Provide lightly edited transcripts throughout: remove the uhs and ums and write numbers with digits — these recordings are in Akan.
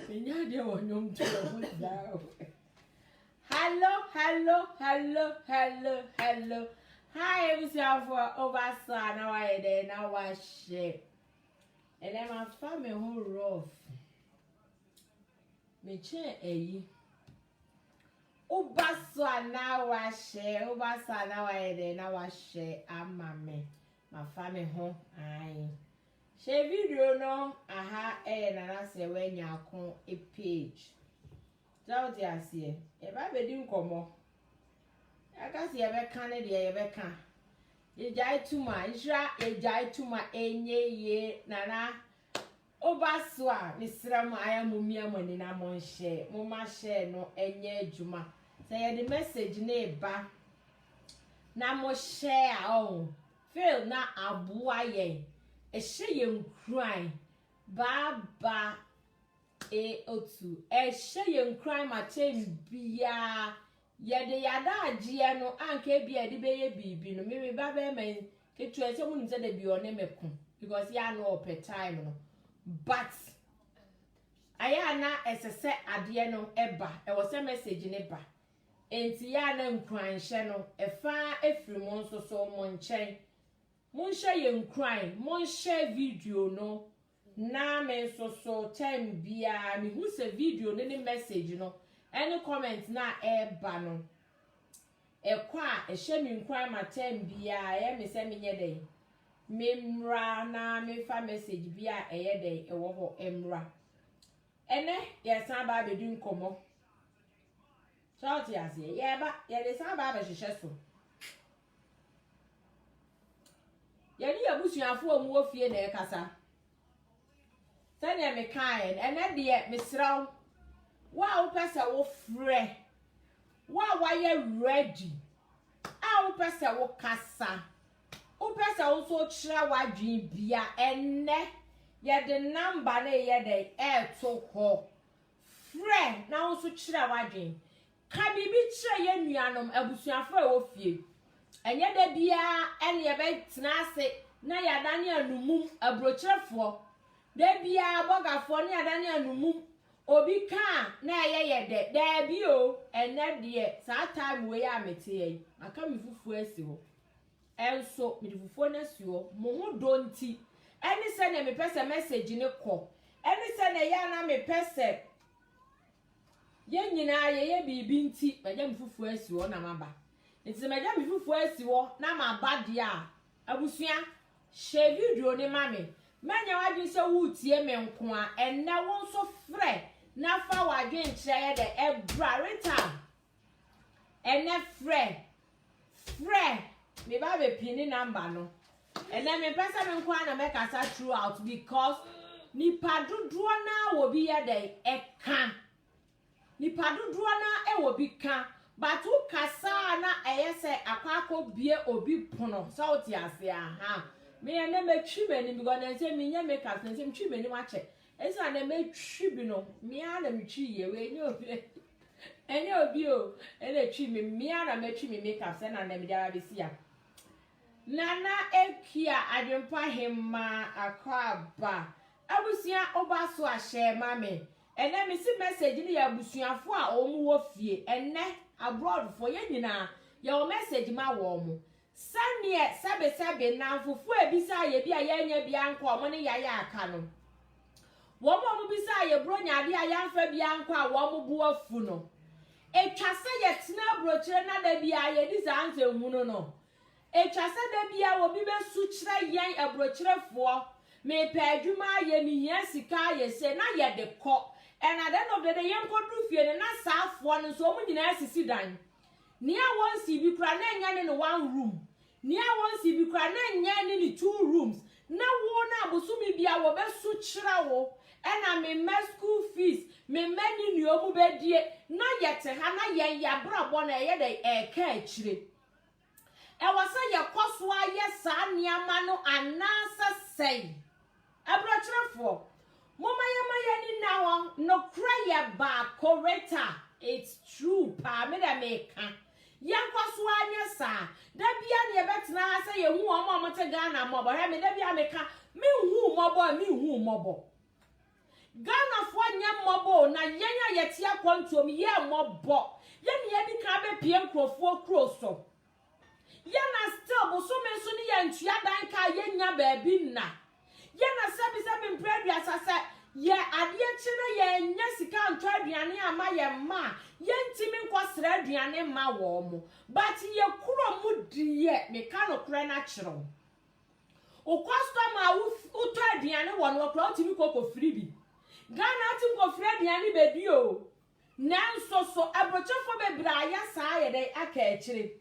Hello. Hi, everyone for oversaw now I there now I share. And then my family whole rough. Me chair oversaw now I share. Oversaw now I there now I share. I'm my family home. Aye. Share video no. Aha, and I say when you come a page. So what I see? If I be doing come I can see a Canada, a can. You jai too much, you jai too much, ye, nana. Obaswa, Mr. Maya Mumia Monina Monshare, Mumma share no enye juma. Say the message neighbor. Na mo share oh. Feel na abuaye. A shame crying. Baba otu. A shame crying my chain biya. Yede yada agia no anke bia de beye bibi no me baba men ketu ese mu nse de bi one meku because ya no per time no but aya na esese ade no eba e wo se message ne ba enti ya na nkran hye no efa efiri mo nso so mo nchen mo nhye ye nkran mo nhye video no na me nso so time bia me hu se video ne message no any comment na eba no ekwa ehye mi nkwan matem bia me se menye dey memra na me fa message bia eye dey ewo ho emra ene ye san ba be du nkomo shout ya se ye ba ye de san ba be hwehwe so ye ni abusuafo omu ofie na ekasa sane me kan ene de me sraw wa pesa wo frɛ wa ye ready a wo pesa wo kasa wo pesa wo so kyerɛ wadwen bia enne ye de number na ye de to ho frɛ na wo so kyerɛ wadwen ka bibi kyerɛ ye nuanom abusuafo a wo fie enye de bia ene ye be tena ase na ya dane anumum abrokyerefo de bia bogafo na ya dane anumum obi ka na ye de bi o ene de sa time we ya mete yi aka mi fufu asi ho enso mi fufu na asi ho mo ho donti eni se na me pese message ne ko eni se na ya na me pese ye nyina ye bibi nti meja mi fufu asi ho na maba nti meja mi fufu asi ho na maba de a abusua share video ne mame manya wadwen se wutie me nko a enne won so frɛ na fa wadwen kyerɛ de ebra reta ene frɛ me ba be pin number no ene me pesa me nko na me kasa throughout because nipa dodoɔ na wo bi ye de eka nipa dodoɔ na e wo bi ka but wo kasa na eyese akwakɔ bie obi pono so wo ti ase aha me ene me twi mani because na say me nya me kasa say me twi mani wa che esa na me twi bi no me ana me twi ye we enye obi o ene twi me ana me twi me make up say na me dia be sia nana ekia AdwenepaheneTv akwaba abusia oba so ahye mame ene me si message ni ya abusuafo a omu wo fie ene abroad for ye nyina ya o message ma wo mu sanie sebe na fufu ebisa ye bia ye nya bia nko omo ne ya aka no wo mo bisa ye bronya ade aya mfa bia nko a wo mo bu afu no etwa se ye tena brochire na da bia ye di zanze hunu no etwa se da bia wo bi be su kire yen abrochirefo me pa adwuma ye mi hia sika ye se na ye de ko and at the end of the day yen ko du fie ne na saafo no so mo nyina asisi dan nia won si bi kura na nya ne no one room nia won si bi kura na nya ne ni two rooms na wo na abosumi bia wo be su kire wo ena me school fees me mani nuomu be die na yete ha na yen ya brabo na ye de eka akire e wasa ye koso aye sa niama no anasa sei abrochirefo mama ni na ho no cry ya ba corrector it's true pa me da me ka yan koso anya sa da bia ne betena say ye hu omo te Ghana mo bo he me da bia me ka me hu mo bo Ghana fo nya mobo ye tia kwantom ye mobo ye ne ye di ka be pie nkrofo kroso ye na still bo so me so ne ye ntua dan ka ye nya baabi na ye na sabi mpredua asase ye ade chine ye nya sika ntwa aduane ama ye ma ye ntimi nkosra aduane ma wo mo but ye kuro mu die me ka no kure na kiro o customer u to aduane wo no kuro ntimi koko fribi Ghana tim ko frɛ aduane bedi o nanso so abrochefo bebra ya saa ye de aka akire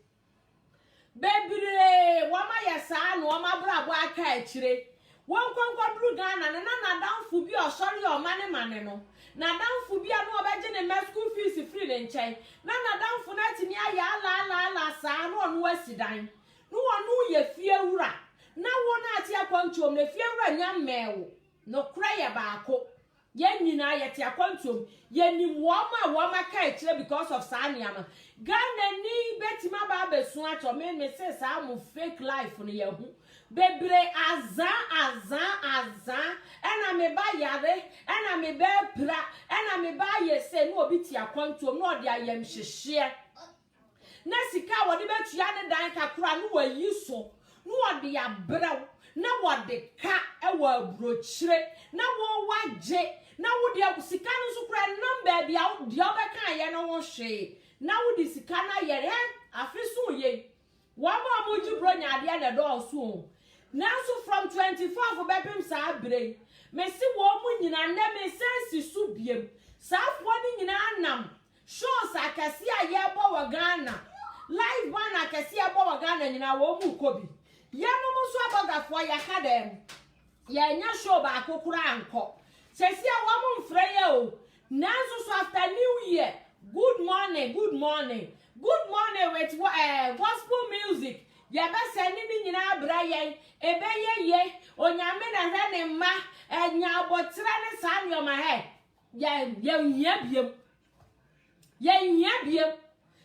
bebre wo ma ya saa no wo ma bra bo aka akire won kwankwadru Ghana na danfo bi o sori o mane no na danfo bi anu obeje ne me school fees free le nchen na danfo na timi aya ala saa no no asidan no wonu ye fie wura na wona ati akwantom na fie wura nya mewo no kra ye baako ye nyina ye ti akwantom ye ni woma ka kire because of saniama Ghana ni betima ba besu acho me say sa mo fake life no ye hu bebre azan ena me ba yare ena me be pra ena me ba ye se no obi ti akwantom no de ayem hyehye na sika wo de betua ne dan kakura no wayi so no de ya brew na wo de ka e wo abrochire na wo waje na wo de sika no so kura number bia wo de obeka ye no wo hwe na wo de sika na ye afiso ye wo ma mo ji bro nya de na do so nanso from 24 for bepem sa abre me si wo mu nyina na me sensi su biem sa fo ni nyina nam shows akasi aye bo wa Ghana live ban akasi abo wa Ghana nyina wo mu kobi ye no mu so abogafo ya kadem ya nya show ba akokura anko sesi a wo mu mfre ye o nanso so after new year good morning with gospel music ya be seni ni nyina abra ye ebe ye onyame na hwe ne ma enya abotra ne sa nyoma he ye biem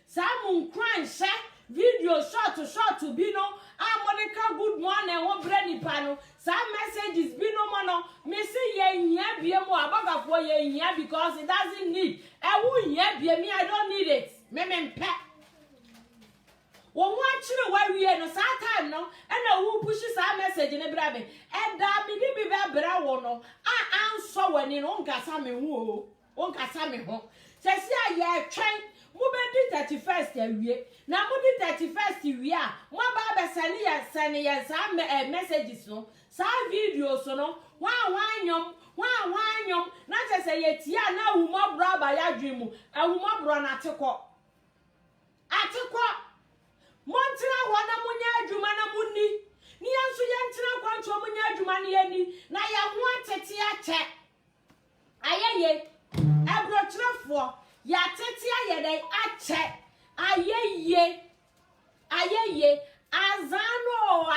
sa mun kran hye video short bi no Monica good morning wo bra nipa no sa messages bi no mo no me say ye biem o abagafo ye because it doesn't need wo biem me I don't need it me mpe wo chire wa wie no sa time no na wo push sa message ne bra be e da bi ni bi bra wo no anso wani no nkasa me hu o nkasa me ho se si aye twen mu be di 31st awie na mu di 31st wie a mo ba be sene ye sa messages no sa videos no wa nyom na che se ye tia na hu mo bra ba ya dwimu hu mo bro na atekọ Montira wana munya adwuma na munni ni anso ye ntira kwanto munya adwuma na yani na ya ho atete ache ayeye abrotrefo ya tete ayede ache ayeye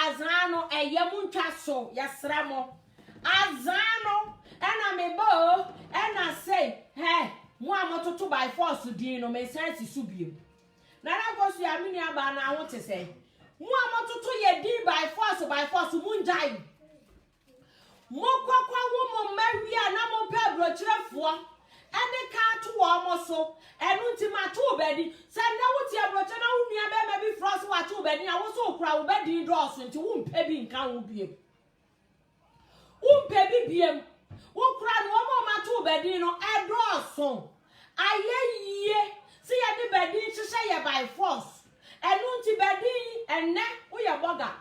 azano eyemu ntwaso ya sramo azano ena mebo ena say he mo amototo by force din no me sense subiem na go so ya mini aba na ho te say mo amototo ye din by force mu njai mo kwakwa wo mo mawia na mo pe brochirefo ene ka to wo mo so enu ntima to bedi se na wo ti abroche na wo nua be ma bi frost wa to bedi a wo so kura wo bedi dross nti wo mpe bi nka wo biem wo kura no mo ma to bedi no e dross ayeye si ya de bedi hihye ye by force enu nti bedi enne wo ye boga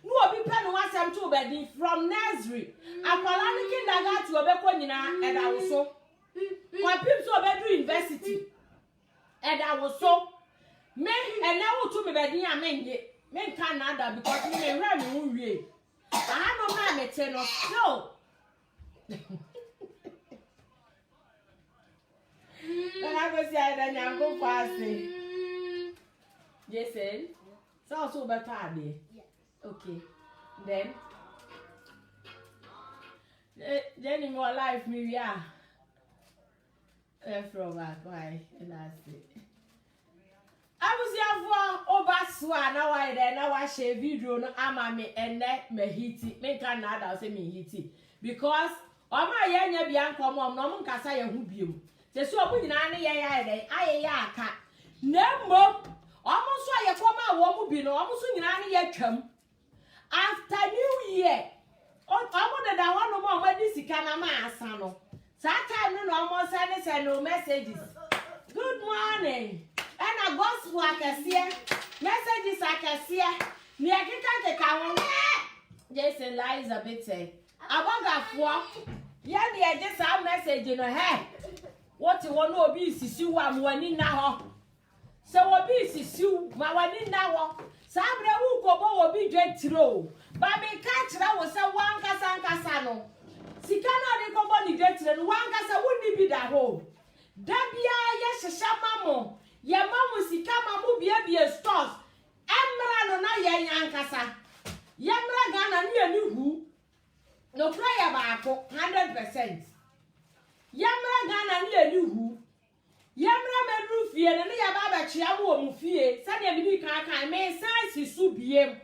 no obi pe no asem to bedi from nursery akwala ni kindergarten obekọ nyina e da wo so kwa pim so obedu university e da wo so me enne wo to me bedi a menye me nka na ada because me hwe me hu wie aha no na me te no so I go see I don't go fasting. Jason, so better day. Okay. Then in more life, maybe from back, why? And that's it. I was here for over swan. Now I then now I share video. No, I'm me and that me hiti. Me can't say me hiti because. Oma ye nya bia nkom no mo nkasa ye hu biem se so omu nyina ne ye ya de aye ya aka na mom omo so aye koma wo mu bi no omo so nyina ne ye twam after new year omo de da ho no mo di sika na ma asa no that time no omo send no messages good morning and a gospel akasie messages akasie ni akika keka ho Jason Elizabeth say abogafo ye de je sa message no he what you want obi sisiu am wani na ho se obi sisiu ma wani na ho sa bre wu ko bo obi dwetiro ba me ka kira wo se wan kasa no sika na de ko bo ni dwetiro no wan kasa woni bi da ho da bia ye hyehyɛ mamo ye mamo sika mamo bia stores emra no na ye nyankasa ye mra Ghana ni hu no prayer ba ko 100% ye mra Ghana ni hu ye mra medru fie ne ya ba ba chia wo mu fie sade me di kan me san sisu biem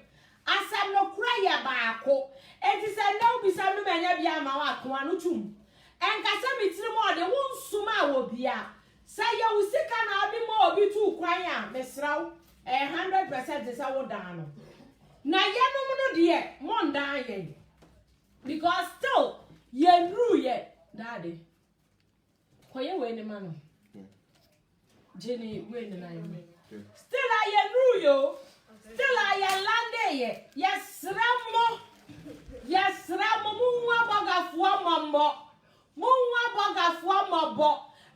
asam no prayer ba ko enti se na obi sam no manya bia ma wa ko anu tum enkasa mitiri mo de won suma wo bia say you sika na odi mo obi tu kwan a mesraw 100% say wo dan no na ye no de mo dan ye because still ye ru ye daddy koye we ni ma no Jenny we ni na ye still I ye ru yo still I ye lande ye yes ramo mu wa bagafo mambo Munwa boga fo mobo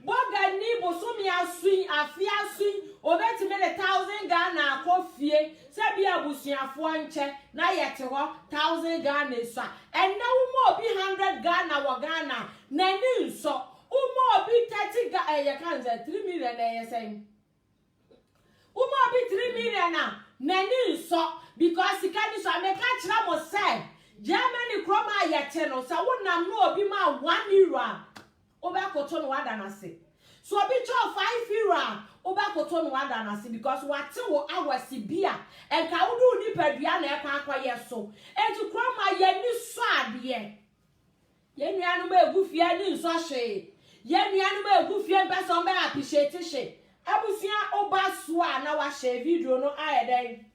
boga ni bosomi asui afia asui obeti me 1,000 Ghana akofie se bia busuafo nche na yete ho 1,000 Ghana so and na wo obi 100 Ghana wo Ghana na ni nso wo obi 30 ye kan 3 million ye sen wo obi 3 million na ni nso because ikani so me ka kira mo say Germany kroma yete no sa wonam no obi ma 1 euro oba koto no wada na se so obi cho 5 euro oba koto no wada na se because wate wo awasi bia enka wudu ni padua na ekwa akwaye so etu kroma ye ni so ade ye nuanu ma egufie ni nso hwe ye nuanu ma egufie mbe so mbe appreciate hwe abusua oba so a na wa share video no ayeden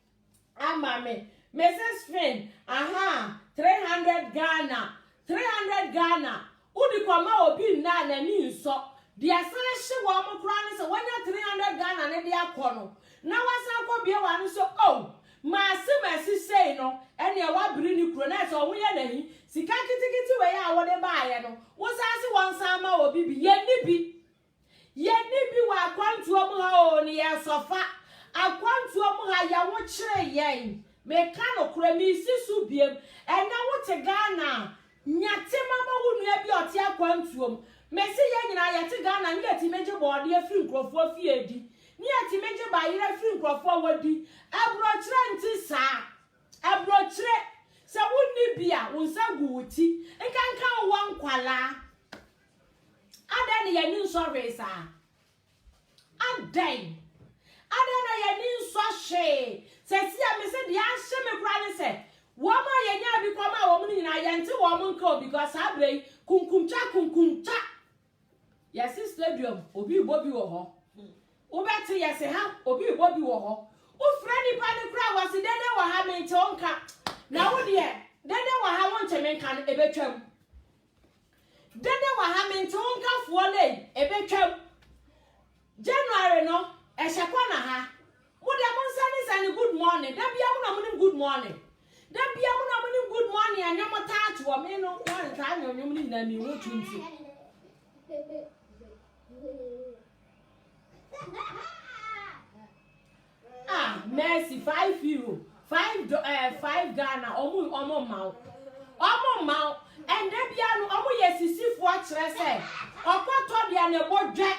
amame Mrs. Finn, 300 Ghana, 300 Ghana. Udi kwa ma obi na ni nso. Dia sana hye wo mo kra ne se wanya 300 Ghana ne dia kono. Na wasan ko bie wa no so oh, maasi sei no, ene e wa biri ni kro na so wo ye nahi. Sika kitikiti we ya wo de baaye no. Wo saasi won san ma obi bi ye ni bi. Ye ni bi wa kwantuo mu ha o ni ye sofa. Akwantuo mu ha ya wo kire yen. Me kano kura mi sisu biem ena wote Ghana nyate mama wonu abi ote akwantuom me se ye nyina yate Ghana ni ati meje boode afiri nkrofo fiedi ni ati meje bayire afiri nkrofo wadi abrochire nti sa abrochire se wonni bia wonsa guuti nkankan wo nkwala adan ye ni nsorwe sa adan ye ni nso hwe Sesi ya me se dia hye me kura ne se wo ma ye nya bi kwa ma wo mu nyina ye nti wo mu nka because abrei kunkumcha yes stadium obi bobi wo ho wo beti yes ha obi bobi wo ho wo frani pa ne kura wasi dede wo ha me nti onka na wo de dede wo ha won che me nka no ebetwam dede wo ha me nti onka fo le ebetwam January no e shekwa na ha good morning. That be a good morning. That be a good morning. And you're not tired to me. No one time you're only let me watch you. Ah, mercy, 5 euro, 5 Ghana, almost mouth. And that be a almost yes, you see what I say. Or quarter the anebo jack.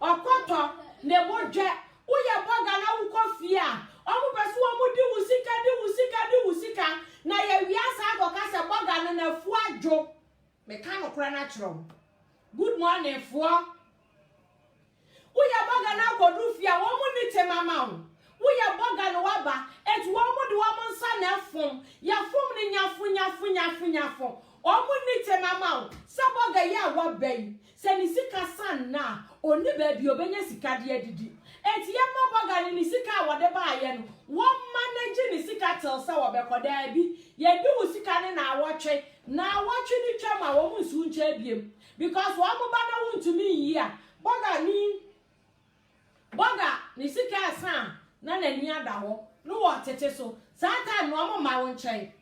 Or quarter nebo jack. Uya boga na ukofia omu besu omu di wusika na ye wiasa akoka se boga na fu adwo me kan okra natural good morning fu uya boga na kodu fia wo mu ni temama wo uya boga no waba etu wo mu di wo mu nsa na fom ya fom ni nyafo Omuni temama saboga ya wa ben se ni sika san na oni baabi obenya sika de adidi enti ye moboga ni sika wode ba aye no wo manage ni sika tel sa wo bekoda bi ye du sika ne na awotwe ni twama wo mu su nche biem because wo moba na wuntumi yi a boga ni sika san na nani ada ho no wo tete so satan no mo ma wo nche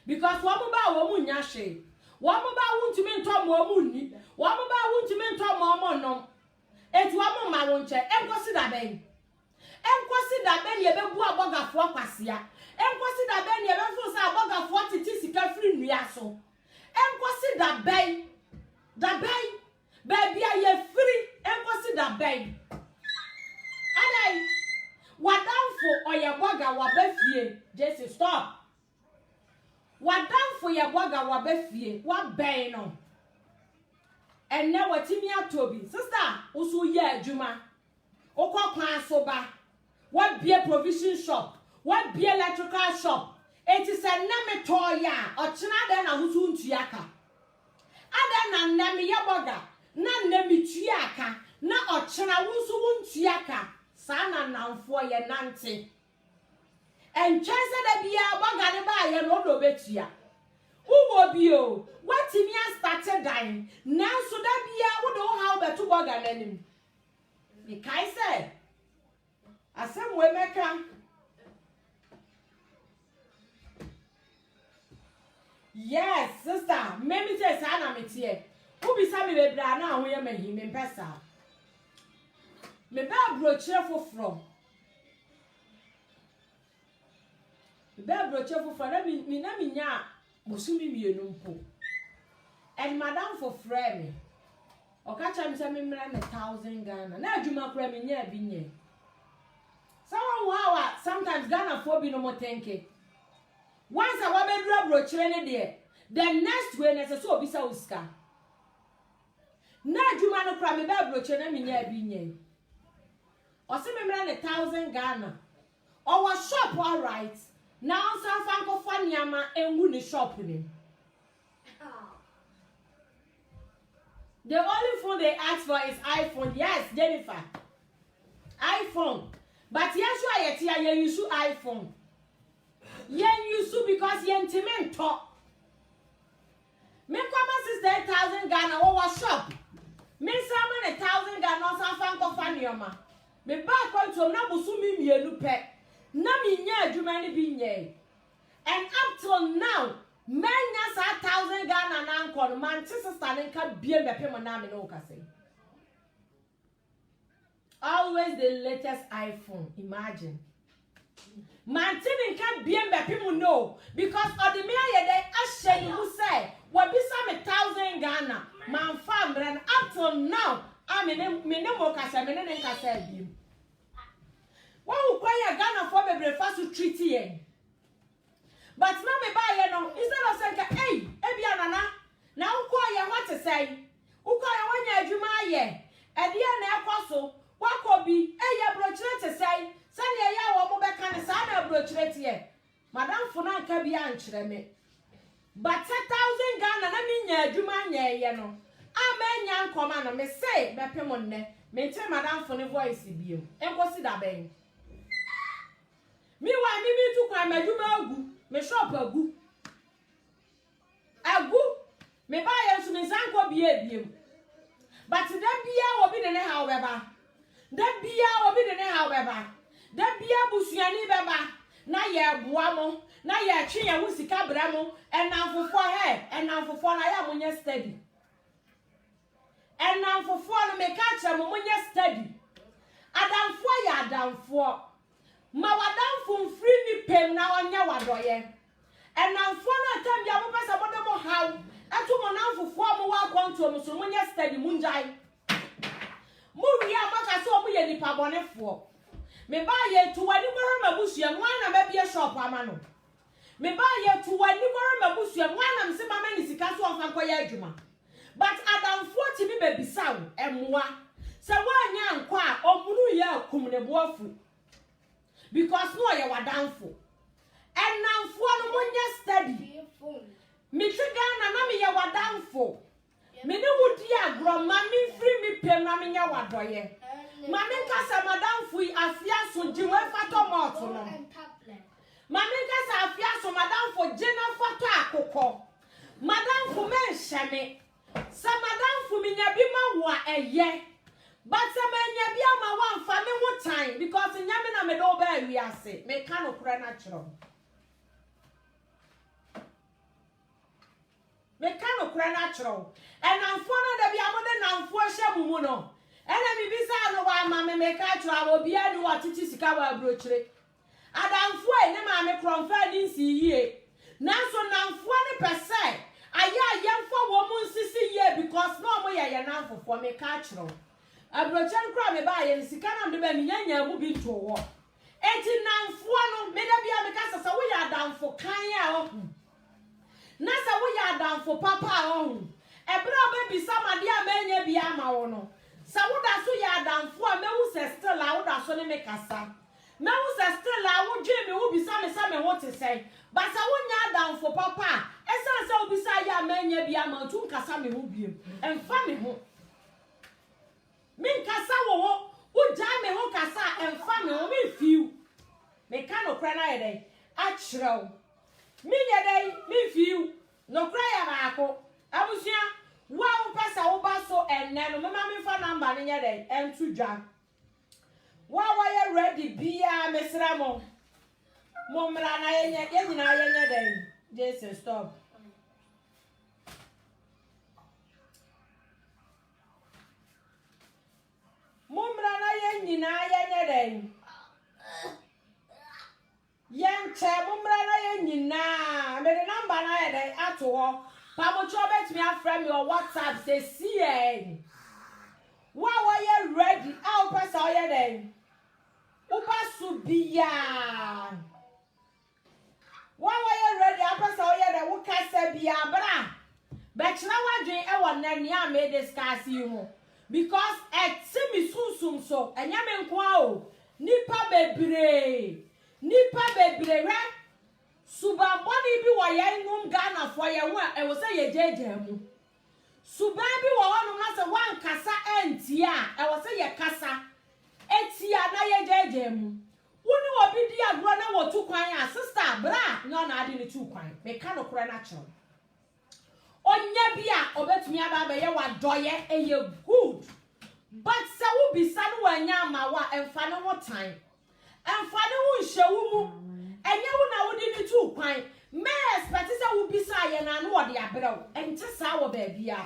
because wo moba wo mu nya hwe wo moba wuntumi nto mo mu ni wo moba wuntumi nto mo nom eti wo mo ma wo nche enkosi da ben ye bebu abogafo kwasia enkosi da ben ye befu sa abogafo titi sika firi nua so enkosi da ben baby ye free enkosi da ben adai wadanfo oye boga wa befie Jesse stop wadanfo ye boga wa befie wa ben no enne watimi atobi sister usu ye adwuma okokwan so ba wa bie provision shop wa bie electrical shop eti se na metoya ochina de na husu ntuaka ada na nnem ye boga na nnem tuaka na ochina husu ntuaka sana namfo ye nante enchese da bia boga de ba ye no do betua uwo bio watimi a started dying now so da bia wo do how beto boga nanim me kai say asem we meka yes sister maybe say sana me tie ubi sa me bebra na ho ye mahi me pesa me ba brochire foforo na mi nya musumi mienu mpo and madam for frame okacha mi say me mra na 1000 Ghana na adwuma kura mi nya bi nye someone wow sometimes Ghana for bi no mo tenke once I wa bedura brochire ne de the next way na so obi sa uska na adwuma no kura mi ba brochire na mi nya bi nye o se me mra na 1000 Ghana o wa shop all right now some fanko fanyama engu ni shop ni. The only phone they ask for is iPhone. Yes, Jennifer. iPhone. But yes, you are yet use iPhone. Yen use because yen timen talk. Me come sister 1,000 Ghana over shop. Me summon 1,000 Ghana some fanko fanyama. Me back on to na busumi mienu pe. Na mi nya adwuma ne bi nye and up till now menya sa 1,000 Ghana na nkon man sister ne nka bie bepem na me no kase always the latest iPhone imagine man tin nka bie bepem no because of the me ayede ahye you say we bi sa me 1,000 Ghana man fam ran up till now me ne mo kase me ne nkase bi who kwaya Ghana for be fast to treat ye. But now me buy ye no instead of saying hey ebia nana na kwaya what to say kwaya wanya adwuma ye e dia na ekoso wakobi eya brochire to say sane ya wo mo be kan sa na brochire tie madam funa nka bia ankyere me but 1,000 Ghana na me nya adwuma nya ye no amenya nkoma no me say be pem nne me nte madam funa voice bio enkosi da ben mi wa mi bi tu kwa madwuma agu me shop agu me ba ye so me sanko bia biem but da bia obi de ne ha obeba da bia obi de ne ha obeba da bia busuani beba na ye boa mo na ye twe ye wo sika bra mo enamfofo na ya mo nye steady enamfofo no me ka kire mo nye steady adamfo ya adamfo ma wadamfo mfiri ni pem na onya wadoye enamfo na tambia mo pesa bodo mo haw atu mo namfofo mo wa kwanto mo so mo nya steady munjai mo wi amaka so mo ye nipa bonefo me ba ye to wani kwara mabusua mo na ba bia shop amano me ba ye to wani kwara mabusua mo na mse mama ni sika so onfa kwaya adwuma but adamfo ti bi ba bisaw emwa se wanya nkwa omunu ye akum ne boafu because no ye wadanfo enamfo no mo nya steady Me trigana na me ye wadanfo. Me ne wudi agro ma me free me pem na me nya wadoye. Ma me kasa madamfo afia so jiwe fato moto no. Ma me kasa afia so madamfo jena fato akoko. Madamfo men hyeme. Sa madamfo me nya bi ma wa eye. But sa me nya bi ama wa mfa me ho tan because nyame na me do ba wi ase. Me ka no kura natural. Me can kura natural. And I'm for no be amode na mfo hye mumu no. Ena mi bisa no wa ma me ka tra obi adu atiti sika wa brochire. Adamfo e ne ma me kronfa ni nsi yie. Nanso namfo ne pese aya yemfo wo mu nsisi yie because no mo ye namfo for me ka tra. Abrochire kra me ba ye sika na me ba mi nyanya mu bi to wo. Enti namfo no me da bia me ka sasa wo ya adamfo kan ya o. Nasa wo ya adamfo papa o. Ebra be bisa made amanya bia ma wo no. Sa wo da so ya adamfo a mewu se still a wo da so ne me kasa. Mewu se still a wo dwe me wo bisa me sa me ho te sei. Ba sa wo nya adamfo papa esa sa wo bisa ya amanya bia ma tu kasa me ho biem. Emfa me ho. Min kasa wo ho, wo ja me ho kasa emfa me ho me fiu. Me ka no kra na ye dai. A kyerɛw. Mi ye dai mi fiu. No kra ya ba ako. Abusia wa wo pesa wo ba so enne no mama me fa number ne ye dai entu dwa. Wa ye ready bia mesra mo. Mo mra na ye nyina ye dai. Jesus stop. Mumra na ye nyina ye dai. Yenche mumra na ye nyina. Me the number na ye dai ato ho. Pa mo cho bet me aframe your WhatsApp say see. Wa ye ready? How pesa ye dai. Upa subia. Wa ye ready? How pesa ye dai? Wo kasa bia bra. Bechna wadwen e won na nia me discuss you. Because et se mi sunsum so enya me nko o nipa bebre we suba body bi wo ye num Ghana for ye wo e wo se ye jeje mu suba bi wo wonu na se wan kasa entia e wo se ye kasa etia na ye jeje mu woni obi di agro na wo tu kwan a sister bra no na ade ni tu kwan me ka no kora na kyerɛ Onya bia obetumi aba be ye wadoye eye good but se wo bisa no wanya ma wa emfa ne ho tan emfa ne ho nhye wo mu enye wo na wo di ni tu kwan me expect se wo bisa ye na no wo de abrew ente sa wo ba bia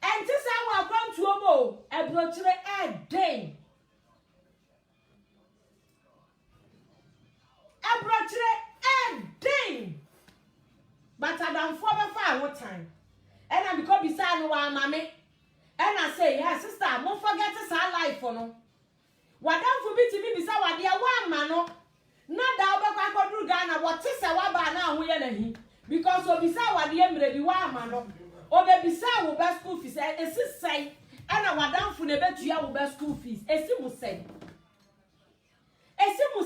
ente sa wo akwantuo mo ebrochire eden but Adam for be fa what time and I because beside no wa mame and I say yeah sister mo forget this life for no wadam for be to me bisa wade wa ma no na da obekwa koduru Ghana what se wa ba na ho ye na hi because obisa wade emre bi wa ma no obe bisa wo be school fees esi sei and wadam for ne betua wo be school fees esi mu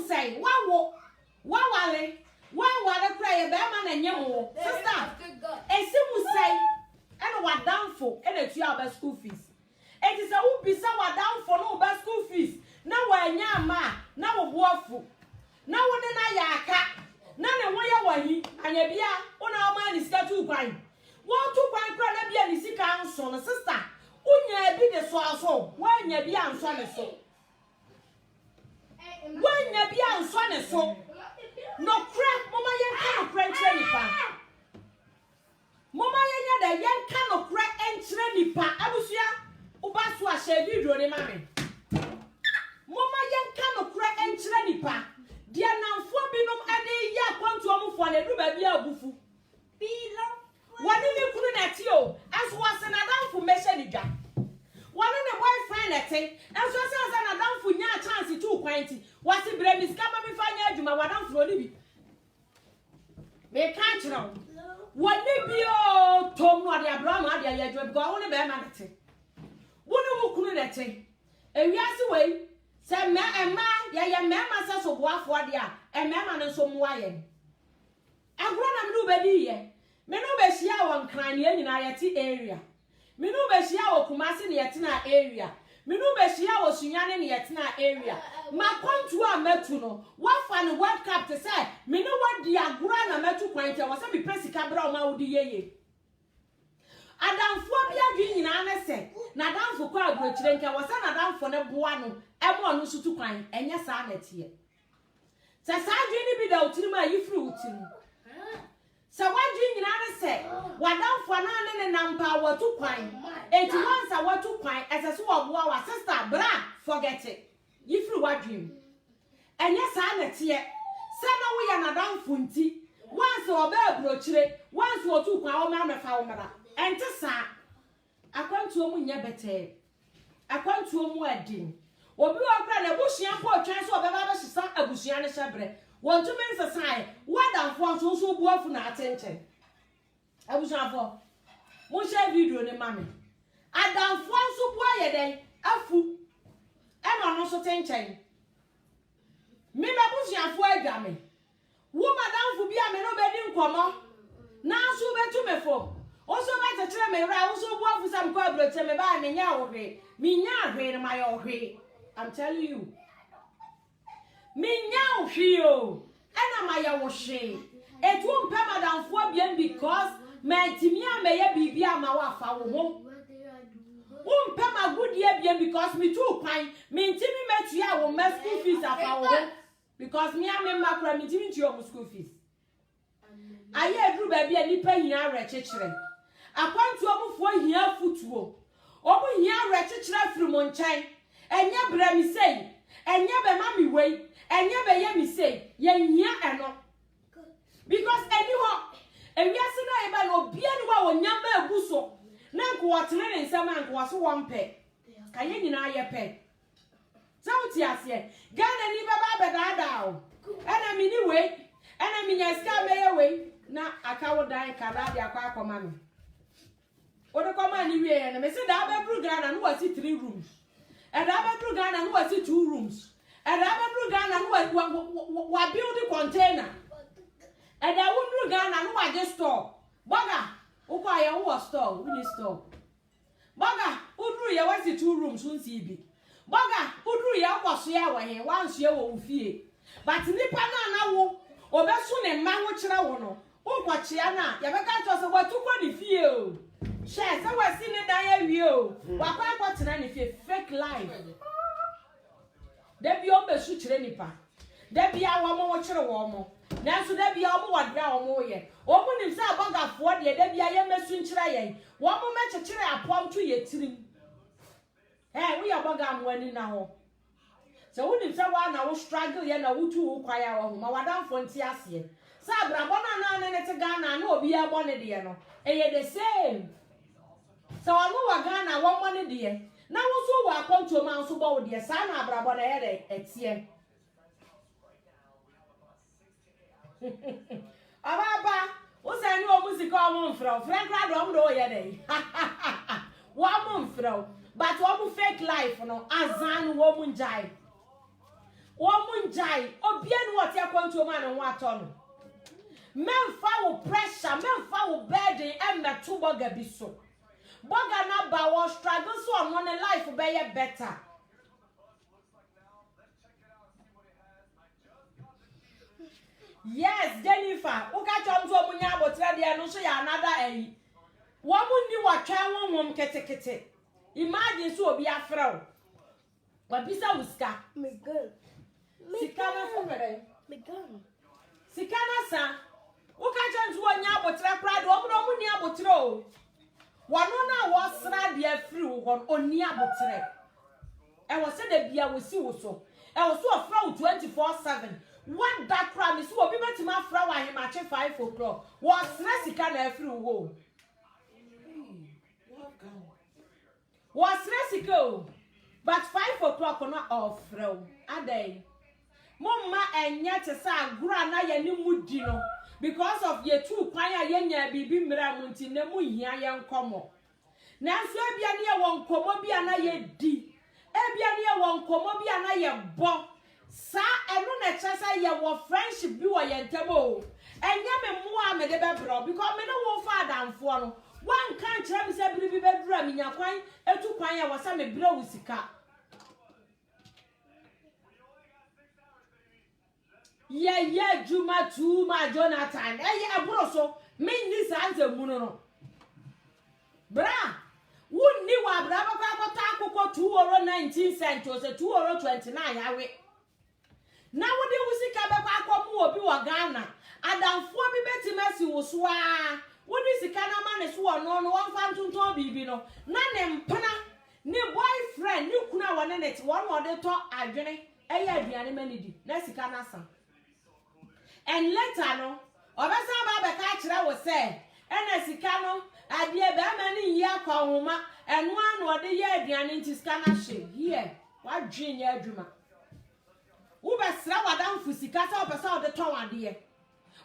sei wa wo wa wale cry be ma na nyem sister esi mu say and wa downfo and a tua ba school fees it is a wo bisa wa downfo no ba school fees na wa nya ma na wo boafu na wo ne na ya aka na ne wo ya wa hi anya bia wo na o ma ni sika tu kwan wo tu kwan kra na bia ni sika nso no sister unya bi de so aso wo anya bia nso ne so wo anya bia nso ne so no crack mama yen kan okra enchre nipa mama yen da yen kan okra enchre nipa abusua ubaso a share video ne mame mama yen kan okra enchre nipa dia namfo binom ade ya kwantu omfo na du ba bia abufu bilo wani ni kunu na ti o aso wase na damfo meshe ni dwa wani ne boyfriend na te aso asa na damfo nya chance tu kwanti wasi bremis kama mi fanya adwuma wadamfo oni bi me kan kyerɛw woni bi o tom no ade abraham ade ayadwa bi go woni be ma nete woni wo kunu nete ewiase wei se me ema ye me ma se so boafo ade a ema no so mo aye agro na me do be di ye Me no be hia won kran ne nyina yeti area. Me no be hia wo Kumasi ne yeti na area. Me no be hia wo Sunyane ne yeti na area. Ma kwantu a metu no, wa fa ne World Cup te say, me no wadi agura na metu kwan te wo say me pesika bra o ma wodi yeye. Adamfo bia dwi nyina na se, na adamfo kwa aburochire nke wo say na adamfo ne boa no, e mo no sutu kwan, enye sa na tie. Se sa dwi ni bi da otiri ma yifri otiri. Se wadwi nyina na se, wadamfo na ne nampa watu kwan. Enti once a watu kwan, ese so oboa wa sister bra, forget it. Yifri wadwi. Enye sa na tie. Se na wo ya na adamfo nti, once oba aburochire, once otu kwan o ma mefa wo mara. Enti sa akwantuo mu nya bete. Akwantuo mu adin. Obi okra na bushia po twan so obeba ba hisa abushia ne hyebre. Won to men sasai, wadamfo so buafu na atenchen. Abushafo. Mo share video ne mame. Adamfo so bua ye den afu. E no no so tenchen. Me ba bushafo adwame. Wo madamfo bia me no be di nkomo. Na so betu mefo. Oso ba tetere me ra, oso buafu sam kwa broche me ba me nya wo hwe. Me nya hwe ne ma yo hwe. I'm telling you. Minya ohio. Ena maya wo hwe. Etu mpe madamfo abiem because mentimi ameye bibia ma wa fa wo ho. Umpe magudi abiem because me too kwan. Mentimi metu ya wo ma school fees afa wo ho. Because me am makra mentimi ntu yo school fees. Aye edru ba bia nipa hia rechechire. Akwantu omufo hia futuo. Omu hia rechechire firi mo nkyɛn. Enye bra mi sei. Enye be mami wei. Enye be ye mi say, ye hia eno. Because eni ho, ewiase na eba no bia ni wa wonyamba eguso. Na nko watene ne nsama nko waso wompe. Ka ye nyina ye pe. Sauti ase. Gana ni baba bedada o. Ena mi ni wei, ena mi nya ska me ye wei na akawo dan kada dia kwa akoma me. Odo koma ni wie na me se da ba bru Ghana no wasi 3 rooms. E da ba bru Ghana no wasi 2 rooms. And I remember Ghana wa build a container. And I wouldn't Ghana no I just store. Baga, okay, I was store, we store. Baga, Udru ya was the 2 rooms soon see. Baga, Udru ya was here when once you will fear. But nipa na wo, obesu ne ma wo kira wo no. O kwachiana, ya beka to so what to go ni fie o. Share, so we see ne dan ya o. Wa kwa kwatena ni fie fake life. Debi ombe su kire nipa. Debi awo mo wo kire wo mo. Nanso debi awo mo wadra wo mo ye. Omu nim sa abagafo de debi aye mesu nkire yen. Wo mo mechekire apom to ye tirim. We abaga mo ani na ho. So wo nim sa wa na wo struggle ye na wo tu wo kwaya wo ho. Ma wadamfo nti ase. Sa abrabo na ne te Ghana na obi abo ne de no. Eye the same. So anu wa Ghana wo mo ne de. Na wo so wa konto ma so bo de sa na abrabo na ye etie ababa wo se ni o musika o mo mfra fra do mo do ye dey wo mo mfra but wo mo fake life no azan wo mo njai obia ni wo te konto ma no ato no memfa wo pressure memfa wo burden e meto boga bi so Boga na ba wo struggle so on life be better. Yes, Jennifer, uka chom so munya abotre de no so ya another ayi. Wo munni wa twa wonwom ketekete. Imagine so obi afra wo. Wa bisa wuska. Me gun. Sikana fukere. Me gun. Sikana sa. Uka chom so nya abotre prado omo munni abotre o. Wano na wasra de afiri wo oni abotre. E wo se de bia wo si wo so. E wo so afra 24/7. One that promise wo bi betima afra wa hemache 5 o'clock. Wasra sika na afiri wo. Wasra sika o. But 5 o'clock no ofra wo. Adai. Momma enye te sa agura na ye ni mudi no. Because of ye two kwanya yenya bibi mra munti na mu hia ye nkomo. Nanso ebia ne ye won komo bia na ye di. Ebia ne ye won komo bia na ye bo. sa eno na chesa ye wo friendship bi wo ye ntemo enya me mo a me de bebro because me no wo fa adamfo no wan kan kire me se biribi bedura me nyakwan etu kwan ye wo sa me bro wo sika ye juma tuma Jonathan ye aburo so me ni sa nze munu no bra wunni wa bra ba kwa ta akoko 2 cents o se 2.29 yawe na wode wusika be kwa akomu obi wa Ghana adamfo bi betimasi wo so a wode sika na ma ne so no no wonfa ntonton bibi no na ne mpana ne boyfriend ne kuna wone net won wode to adwene eya aduane manidi na sika na san and later no obesa ba be ka kire wo se ena sika no adie be ma ne yi akwa homa eno anu ode ye aduane nti sika na hye here wadwen ya adwuma wo be sra wadamfo sika sa obesa ode ton ade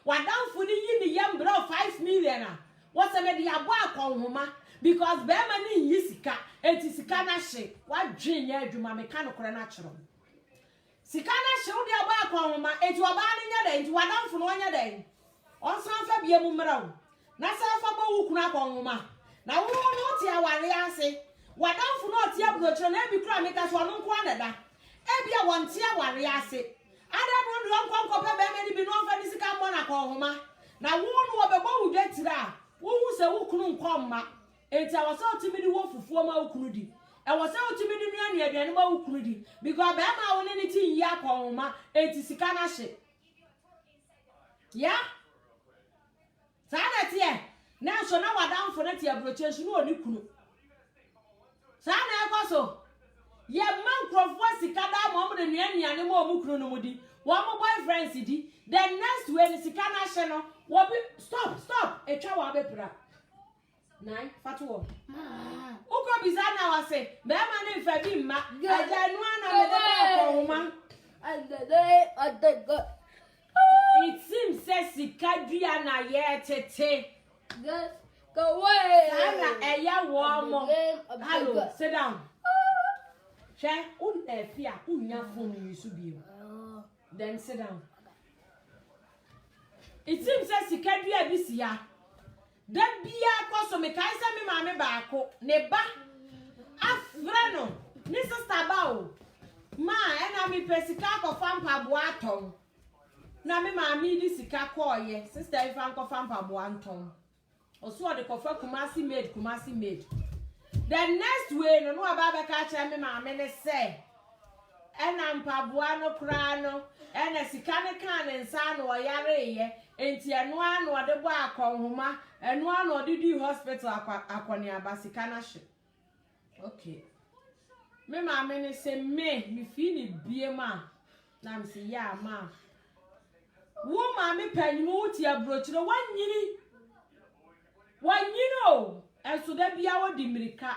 wadamfo ni yi ni yam bro 5 million a wo se me de abo akwa homa because be ma ne yi sika enti sika na hye wadwen ya adwuma me ka no kore na kire sika na hye wo de abo akwa homa enti oba ne nya da enti wadamfo no nya da onsan fa bia mu mrawo na sa fa ba wu kuna akwa homa na wo no ti aware ase wadamfo no ti abrochro na ebi kura meka so no nko anada ebia won ti aware ase ada no ndo nko pe be me ni bi no fa ni sika mo na akwa homa na wo no obebo wu detira wo hu se wo kunu nko mma enti awose otimi ni wo fufuo ma wo kunu di awose otimi ni nua ne aduane ma wo kunu di because be ma wo ni ti yi akwa homa enti sika na hye ya sana tie na so na wadamfo na tie abroche so no oni kunu sana ekoso ye mankrofo sika da mo de nuane mo mu kunu no mudi wo mo boyfriends di the next way ni sika na hye no wo bi stop etwa wa bepra nai fatuo uko bizana wase be ma ne fa bi ma ajanu ana me de ko homa it seems says sikadria na ye tete go away ana eya wo mo hello sit down she un efia unya phone yusu bi then sit down it seems says sikadria bisia da bia koso me kai se me ma me baako ne ba afra no ni sister ba o ma ena mi pesika ko fampa bo atom na me ma mi di sika koye sister ifa nko fampa bo antom oso de ko fa kumasi made the next way no aba be ka kire me ma me ne se ena mpaboa no kra no ena sika ne kan ne nsa no oyare ye enti eno anu ode bo akonhoma eno anu ode di hospital akoni abasika na hye okay me ma me ne se me fi ni bie ma na me se ya ma wo ma me panyimu uti abrochiro wanyino enso da bia wo di mirika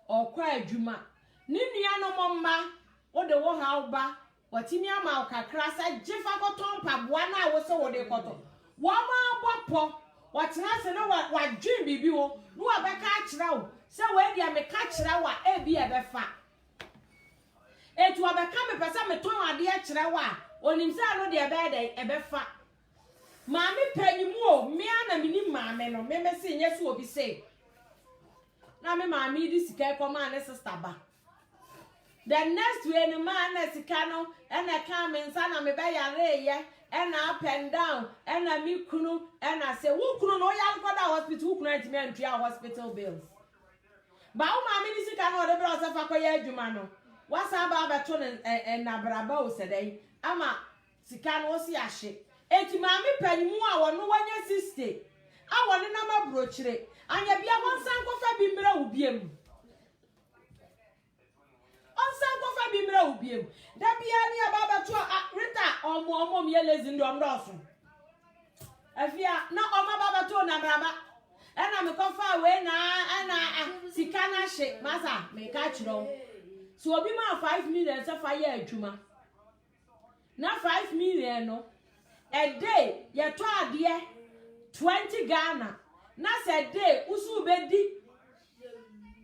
okwa adwuma ni nua no momma wo de wo ha ba watimi ama okakra sa jefa koton paboa na wo se wo de koto wo ma bopo watena se no wadwen bibi wo no abeka akira wo se we dia me ka akira wa ebi ebefa etu abeka me pesa me ton ade akira wa onimse ano de ebefa maami panyimu o me ana mini maame no me mesi nyesu obi se na me maami di sika ko ma ne sister ba the next way no ma na sika no ena ka me nsa na me be yare ye ena up and down ena mi kunu ena se wo kunu no ya nkoda hospital kunu antime antua hospital bills ba o maami di sika no de bra o se fa ko ya adwuma no wasa ba beto na braba o se dai ama sika no si ahye eti maami panyimu a wono wanya sister a wone na mabrochire anya bia wonsan kofa bi mra ubiem onsan kofa bi mra ubiem da bia ni ababa to rita omo me lezi ndo mroso afia na oma baba to na braba ena me kofa we na ana sika na hye masa me ka kiro so obi ma 5 million se fa ya adwuma na 5 million no a day ye to ade 20 Ghana na se day usu be di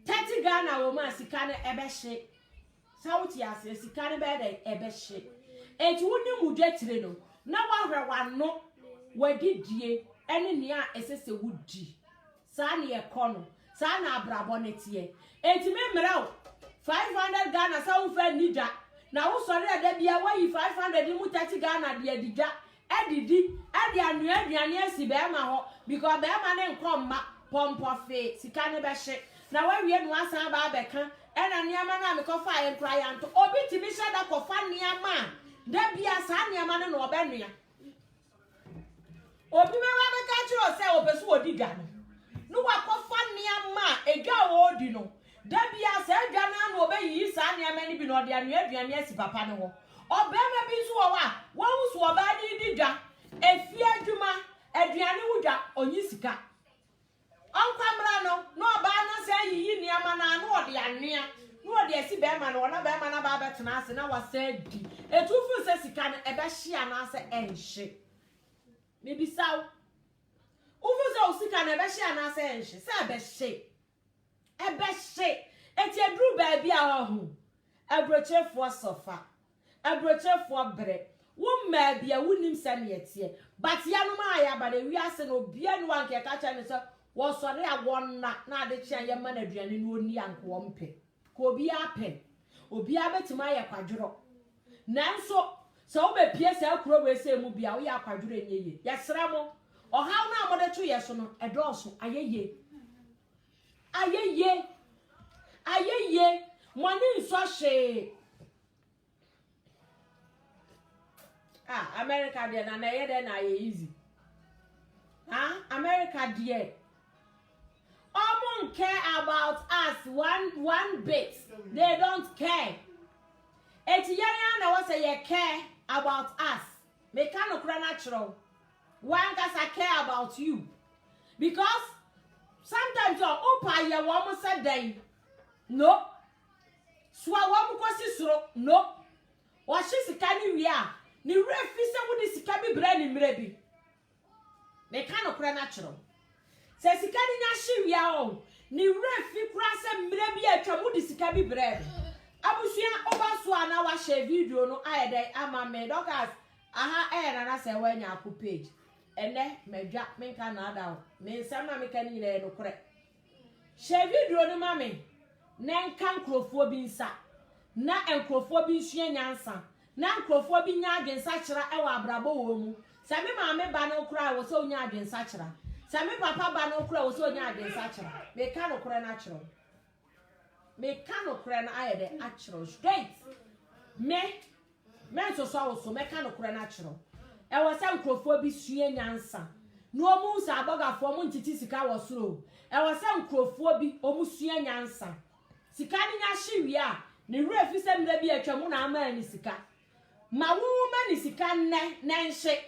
30 Ghana wo ma sika na ebe hye sauti ase sika ne be dey ebe hye enti woni mudwetire no na wahwe wano wadidie ene nea esese wudi saa ne ekono saa na abrabo ne tie enti memraw 500 Ghana sa wo fa nida na wo sori ada bia wayi 500 mu 30 Ghana de adida edidi ade anu aduane asi be ma ho because be ma ne nkomma pompo fe sika ne be hye na wawie no asan ba beka ena niama na me kofa ye client obi timi shada kofa niama da bia sa niama ne no obenua obi me wa be ka chiro se obesu odiga no wa kofa niama ega odi no da bia sa edwa na no obeyi sa niama ni bi no de anu aduane asi papa ne ho obema bi so wa wusu oba ni didwa efi adwuma aduane wudwa onyi sika onkwamra no oba na se yiyi niama na no ode anea no ode asi be ma no na be ma na ba betena ase na wasa di etufu se sika no ebe hia na ase enhye me bisaw ufu se osika na ebe hia na ase enhye se ebe hye eti edru ba bia ho abrochefo sofa abrochefo bre wo ma bia wonim se ne yetie but ya no ma ya ba de wi ase no bia no anke ka cha ne so wo sori awonna na ade chia ye ma na aduane no oni anko wo mpe ko obi ape obi abetima ye kwadworo nanso so be pie se akuro we se mu bia wo ya kwadworo enyeye ye sra mo ohaw na amode tu ye so no edoso ayeye money nso hye America there na ye there na ye easy America there care about us one bit. They don't care. Etiyanya na wase ye care about us. Me cannot natural. One can care about you. Because sometimes your opa ye woman said day. No. Swa woman kwasi suro. No. Washi sikani wia. Ni refi se wudi sikabi brand mrebi. Me cannot natural. Se sikani nya wia o. Ni refi krasa mrebi atwa mudi sikabi brand. Abusua obaso na wa share video no ayede ama me dokas aha na se wanya aku page ene medwa menka na ada me nsama me kan nyina no kore share video no mame na nka nkrofo bi nsa na nkrofo bi nsua nyansa na nkrofo bi nya adwensa kira e wa abrabo wo mu se me maame ba no kura wo so nya adwensa kira se me papa ba no kura wo so nya adwensa kira me ka no kore na kiro me cannot cry na ayede natural straight me so so me cannot cry natural e was say nkrofo bi sue nyansa no omu sa abogafo mu ntiti sika wo soro e was say nkrofo bi omu sue nyansa sika ni nya hyewe a ne refi se mra bi atwa mu na ama ni sika ma wu ma ni sika nne na nhye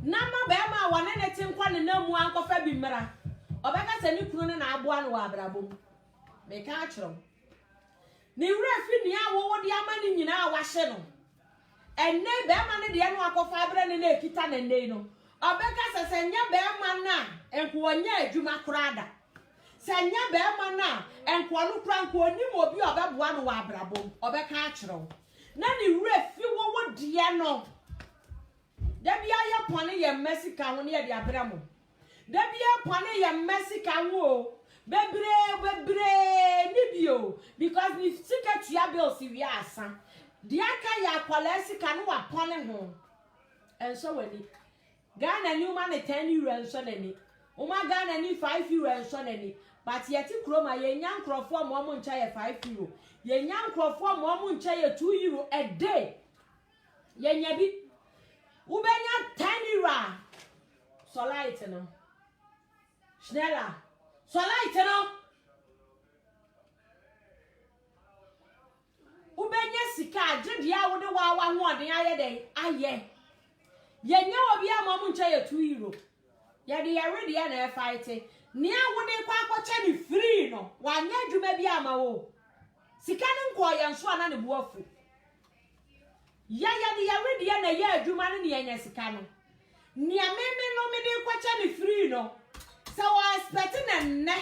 na ma ba ma wane ne tinkwa ne na mu ankofa bi mra obeka se ni kunu ne na aboa no wa abrabom me ka chiro ni refi ni awo di amani nyina wa hye no enne be ma ne de no akofa abre ne na ekita na nei no obeka sesenya be ma na enko onya adwuma korada senya be ma na enko no kra enko onim obi obeboa no wa abrabom obeka chiro na ni refi wo de no da bia ye pone ye mesika ho ne ye de abramo da bia pone ye mesika ho bebre nibio because ni sika tua bills wi asa de aka ya kwalesika no wa pone ho enso wani Ghana ni uma ne 10 euro enso nani uma Ghana ni 5 euro enso nani but yeti kroma ye nya nkrofo mo ncha ye 5 euro ye nya nkrofo mo ncha ye 2 euro a day ye nya bi ubenya 10 euro so light no schneller so light no ubenya sika ajedia wo de wa ho oden ayede aye yenya obi amom ncha ye 2 euro ye de ye ready na e fight ni awo de kwa akwache ni free no wanya adwuma bi amawo sika ne nko ye nso na ne buafu ya de ye ready na ye adwuma ne ye sika no ni ameme no me de kwache ni free no so I expect na ne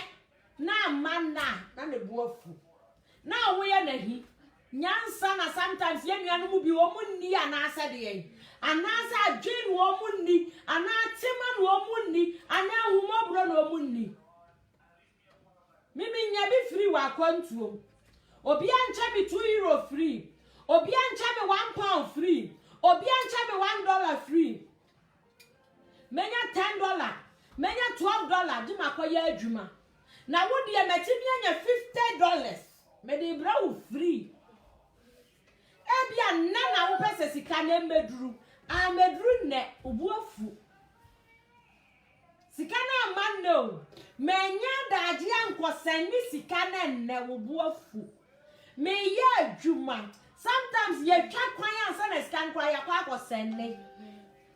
na manna na ne buafu na wo ye na hi nyansa na sometimes ye nuanu mu bi wo munni anasa de anasa adwen wo munni anatema no wo munni anahumobro no wo munni mimi nya bi free wa kwantuo obi ancha bi €2 free obi ancha bi £1 free obi ancha bi $1 free menya $10 menya $12 di makoye adwuma na wo de metimi anya $50 me de bra wo free ebia na wo pese sika na meduru a meduru ne obu afu sika na manno menya daje ankosani sika na ne obu afu me ye adwuma sometimes ye twa kwan ansa na sika nkwa ya kwa akosani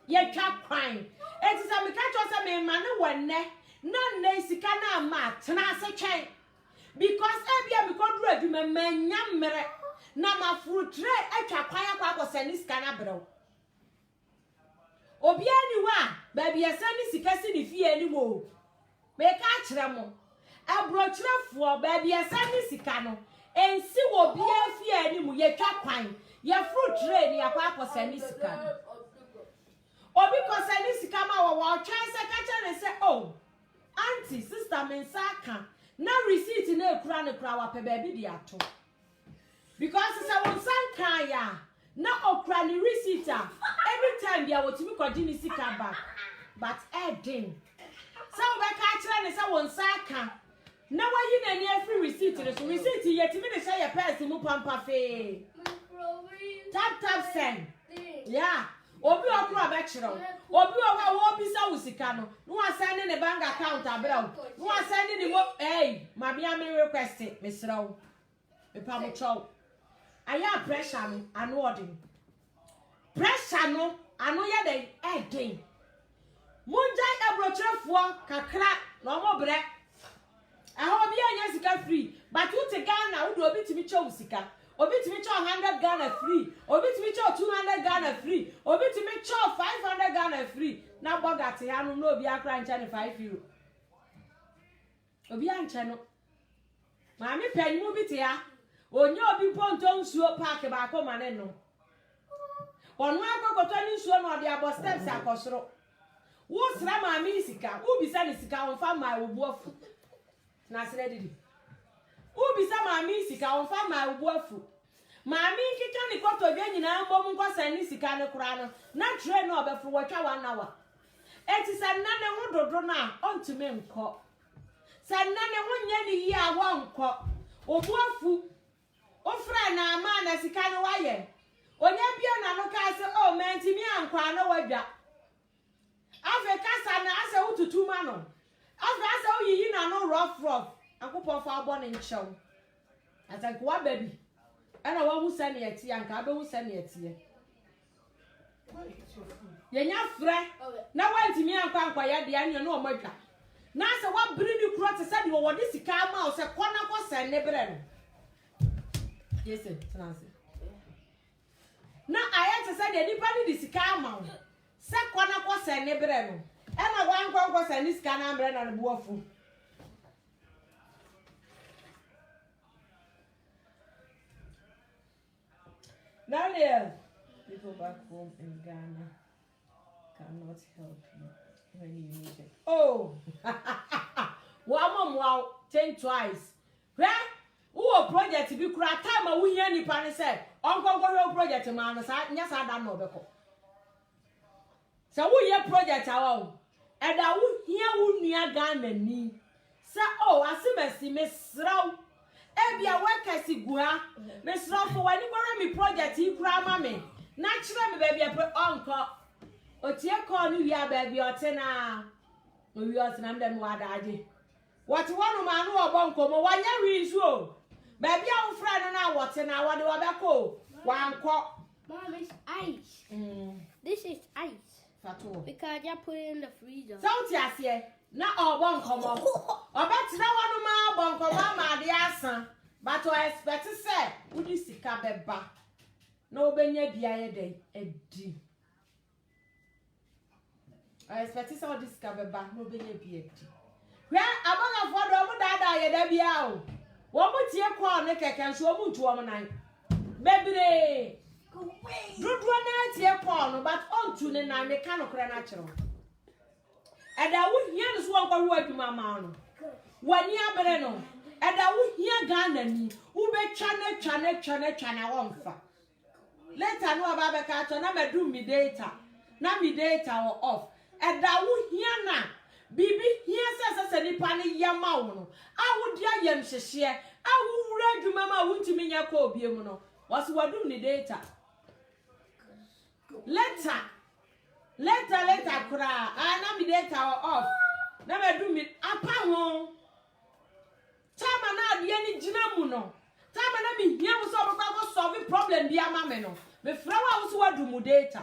ye twa kwan eti sa me ka cho sa me ma ne wonne na ne sika na ma tena se twen because ebia me koduru adwuma menya mmere na mafrutre atwa kwan akwa akosani sika na brew obi aniwa baby esani sika si ni fie ni mo me ka kire mo abrochirefo baby esani sika no ensi wo bia fie ni mo ye twa kwan ye frutre ni akwa akosani sika no obi kosani sika ma wo twa se ka kire ne se oh auntie sister me nsaka na receipt na ekura ne kura wa pe baby di ato because se won sanka ya na okura ni receipt every time dia wotimi kwaji ni sika back but edin so we ka kire ne se won sanka na wayi na ni every receipt so receipt yetimi ne share purse mu pampa fe tap send yeah obi okura be kire obi owa wo bisa usika no no asend ne bank account abra no asend ni mo ma bia me request me sraw me pa mo chow aya pressure no anu odin pressure no anu ye den edin munjai abrochefo kakra no mo bre aho bia anya sika free but you te Ghana wo obi timi chow sika obi timi chow 100 Ghana free obi timi chow 200 Ghana free obi timi chow 500 Ghana free na bogate ya no obi akra ncha ne €5 obi ancha no maami penmu bi te ya onye obi ponto nsuo park ba ko mane no onu akokoto ni nsuo no de abo steps akosoro wo sra maami sika wo bisa ni sika onfa ma obu afu na sere didi wo bisa maami sika onfa ma obu afu maami kika ni koto de nyina mbom nkosa ni sika ne kura no na tre no obefu watwa 1 hour eti sanna ne ho dodo na ontime nko sanna ne ho nya ni yi a wo nko obu afu ofra na ama na sika no waye onye bia na no ka se o menti mi ankwa no wadwa afa kasa na ase ututu ma no afa ase oyiyi na no rough akopọ fa abo ne nchew atanko wa baby ana wa hu sane yeti anka abe hu sane yeti yenya frɛ na wanti mi ankwa ya de anya no omadwa na ase wa biri ni kuro te se de wo de sika ma o se kona ko sane ne bre no yes transe na ayete se de nipa ni de sika ma o se kona ko sane ne bre no e na wa ankwa ko sane sika na bre na bo afu now there people back home in Ghana cannot help you when you need it. Oh, wow, think twice. Where? Who project be cry time we hear ni pan say, Uncle go project man, yes, I don't know the call. So we hear project our and I would hear who near Ghana ni. Say, oh, I see Miss Row. Ebia work asigua me srofo wani gbara mi project ikura ma me na kire me baby onko otie call ni wia baby otena no wi otena ndem wadaje what one ma no obonko mo wanya wi nsu o baby a ufra no na wotena wade wabeko wanko Mom, it's ice. This is ice. Fato Because I put it in the freezer. Sauti asie na obonko mo obetina wanu ma obonko ma de asan but I expect say udi sika beba na obenya biaye dey edi I expect say udi sika beba na obenya biaye edi hwe abanga fodo mu dada ye da bia o wo mu tie kwa ne keke nso mu ntu o nan bebre dodo na tie call no but on to ne na me ka no kra na kire eda wo hia no so nkwa ho adwuma ma no wani abere no eda wo hia Ghana ni wo be twa na wonfa later no aba be ka to na medu mi data na mi data wo off eda wo hia na bibi hia se nipa ne yama wo no awodi ayem hyehye awu wura adwuma ma wuntimi nya ka obiem no was wadum ni data later kra na mi data off na medu mi apa ho tama na ade ni gina mu no tama na mi hia wo so obekwa solve problem bi ama me no me fra wa wo so wadum data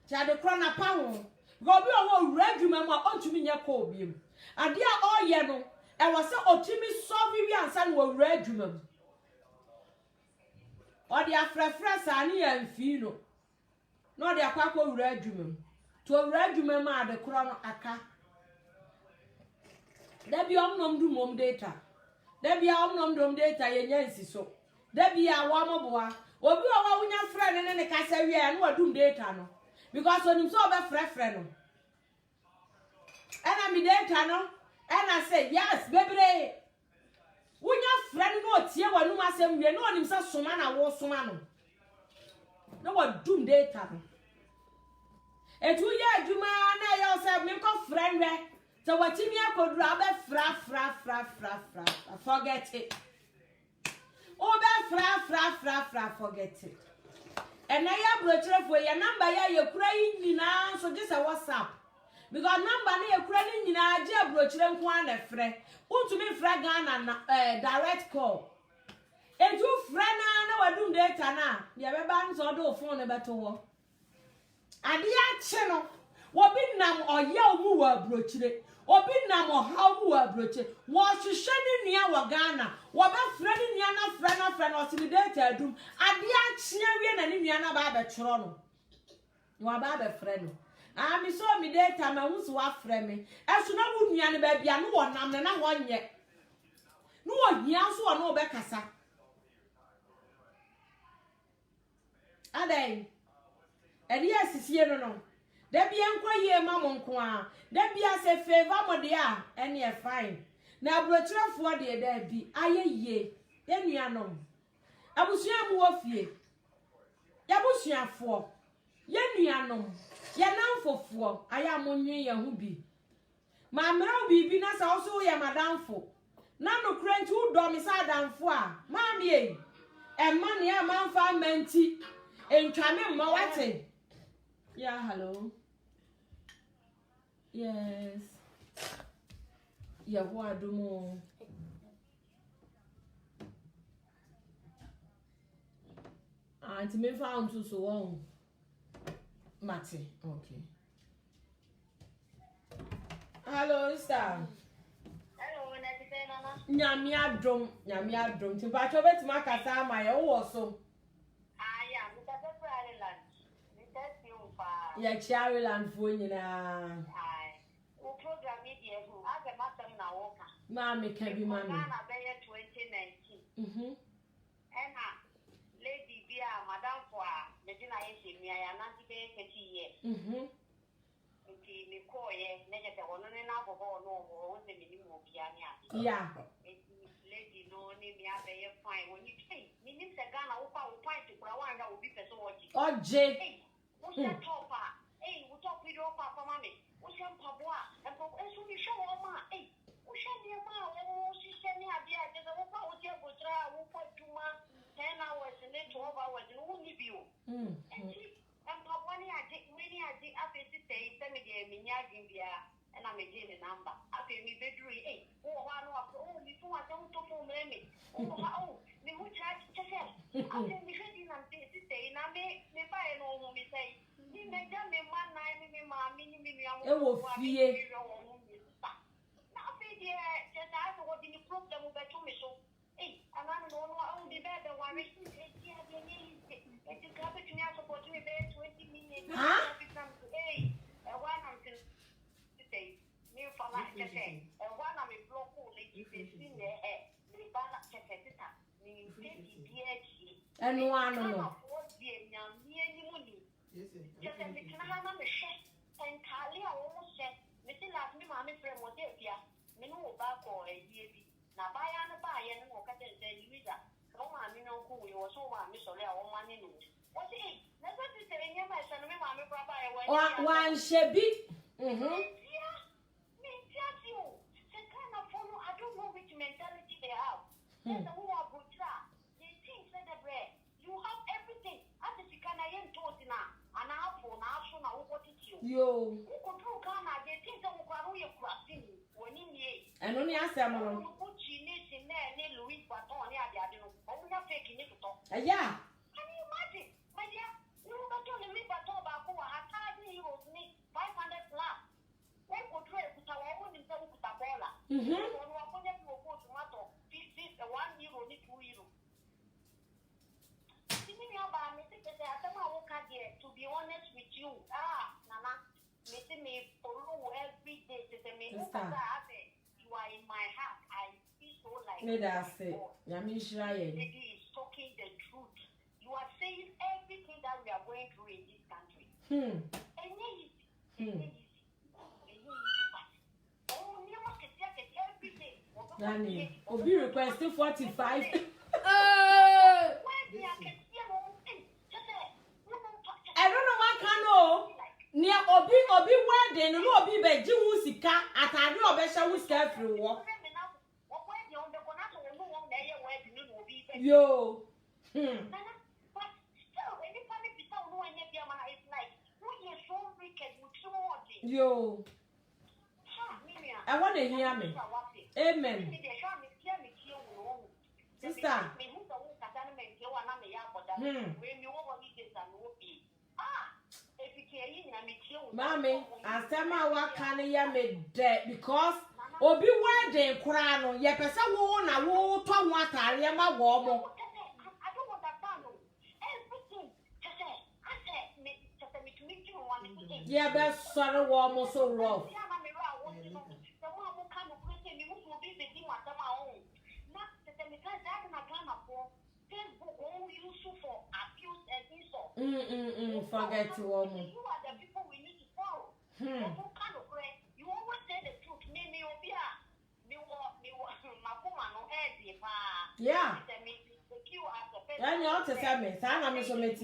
Chade krona pa ho go bi owo wura adwuma ma ontumi nya ka obiem ade a oye no e wo se otimi solve wi ansa no wura adwuma mu odi afrafra sa ne ya mfi no no odi akwakọ wura adwuma mu to wura adwuma ma ade krona aka da bi omnom du mom data da bi omnom dom data ye nyansi so da bi a wa moboa obi owa wunya fra ne kasa wi ya no wadum data no because when you saw be friend no and I me data no and I say yes baby wunya friend no tie wanu asem wie no onim say soma na wo soma no wadum data no etu ye adwuma na ye say me ko friend we so watimi akodru abɛ fra forget it fra forget it and I have brochure for your number ya you crying nyina so just a WhatsApp because number na you crying nyina je brochure nko ana frɛ untumi frɛ Ghana direct call eju frɛ na wadum data na ya beba nso do phone beto wo ade a che no wo bi nam oye omu wa brochure obi nam oha omu wa brochure wo hwehwɛ ni nua wo Ghana wo be frɛ ni nua na frɛ na osili data adum ade a che wie na ni nua na ba be tworo no wo ba be frɛ no mi so mi data ma hu so wa frɛ me esu na wo nua ne ba bia no wo nam ne na wo nye no wo hia so wo no be kasa adai edi asisie no da bia nkwa ye ma mo nko a da bia se favor mo de a ene e fine na brochurefo de da bi aye ye enuanom abusua mu wo fie ya busuafo ye nuanom ye nanfofo aya mo nwe ye hu bi ma mra bibi na sa so ye madamfo na no krenti udo mi sa adamfo a ma mi e ma ne amanfa manti entwame mma wate. Yeah, hello. Yes. Yeah, what do more? Auntie me found to so on. Mate, okay. Hello, sir. Hello, Nana. Nyamia drum. Timpacho bet makasa my owo so. Ya Chariland for you now. Who program media who as a matter now. Mammy can be mammy. 2019. And Lady Bia, Madame for Medina Asia, me, I am not today 30 years. Me call ye, negative one and another no more, the minimum piano. Yeah. Lady no name, me, I pay a fine when you pay. Meaning the Ghana will fight to Prawanga will be persuaded. Oh, Jay. What's that topper? Hey, we talk with your papa, mommy. What's your papa? And for us, we show ma. Hey, what's your ma? Oh, she sent me a beer. There's a woman with your butra, who put 2 months, 10 hours, and then 12 hours, and only view. And she, and papa, when I did, after she say, send me the Minya, and I'm again a number. After me, bedroom, hey, before I don't talk for me. Oh, me who charge to say. After me, and say, and I may buy an old woman say, you may tell me one night, me, mammy, it will fear. Now, just ask what the problem will be to me. So, hey, and I don't know how the better one is. It's a carpet to me, I support me, 20 minutes. Hey, one I'm say, me for like to say, and one I'm a block, And one no. One shabby. Yo. And only ask them. Yeah. To be honest with you, Nana, me follow every day. You are in my heart. I feel so like. That's it. Lady is talking the truth. You are saying everything that we are going through in this country. Danny, Obi requested 45. I don't know what can know. Near Obi wedding, no Obi be Jiwusika at a new Besha with every walk. Yo. Yo. I want to hear me. Amen. Sister. Mommy, I tell my what can you make dead because Obi wedding crown, ye pesa won a wo to water, ye ma womo. Yeah, best sorry warm so rough. Forget to warm. You are the people we need to follow. You always say the truth. Yeah. And you also tell me, Sana me so that is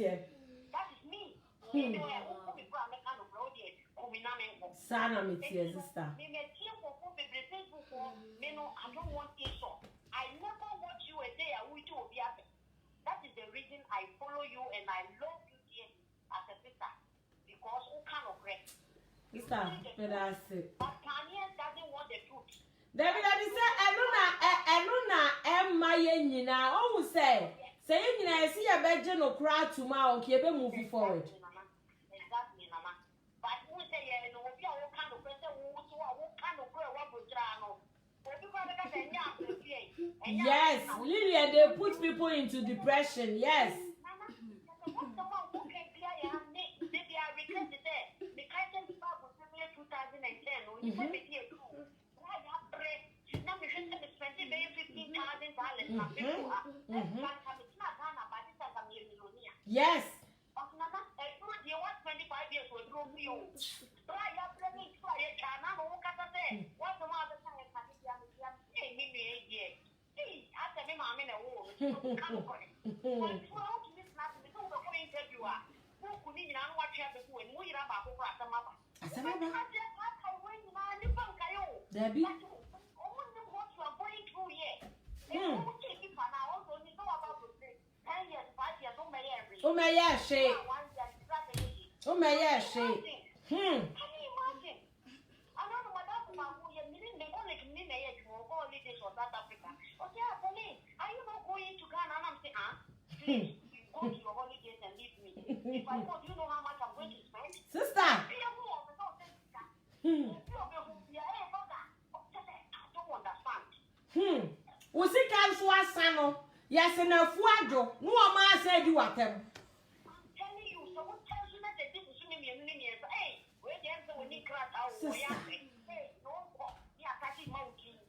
me. Sana me sister. I don't want insult. I never want you a day I will do. That is the reason I follow you and I love you dear as a sister. Because who can regret? Sister, but that's it. But Tanya doesn't want the truth. David, I said, Emma Yenina, always say I see a bed general cry tomorrow, keep it moving forward. Exactly, Mama. But who say, no, we are all kind of person who kind of grow up with Drano. Yes, Lillian, they put people into depression, yes. Yes. Debbie. Oh my yeah, she. Oh my yeah, she. Can you imagine? I don't know what that's about. You're meeting the only community you will go holidays for South Africa. Okay, for me, are you not going to Ghana? And I'm saying, please, go to your holidays and leave me. If I go, do you know how much I'm going to spend? Sister. I don't understand. We see cancel our son. Yes, and a fuado. No man said you at them. I'm telling you, so what tells you that this is me? Hey, where the answer when you crack out? Hey, no, you're attacking monkey.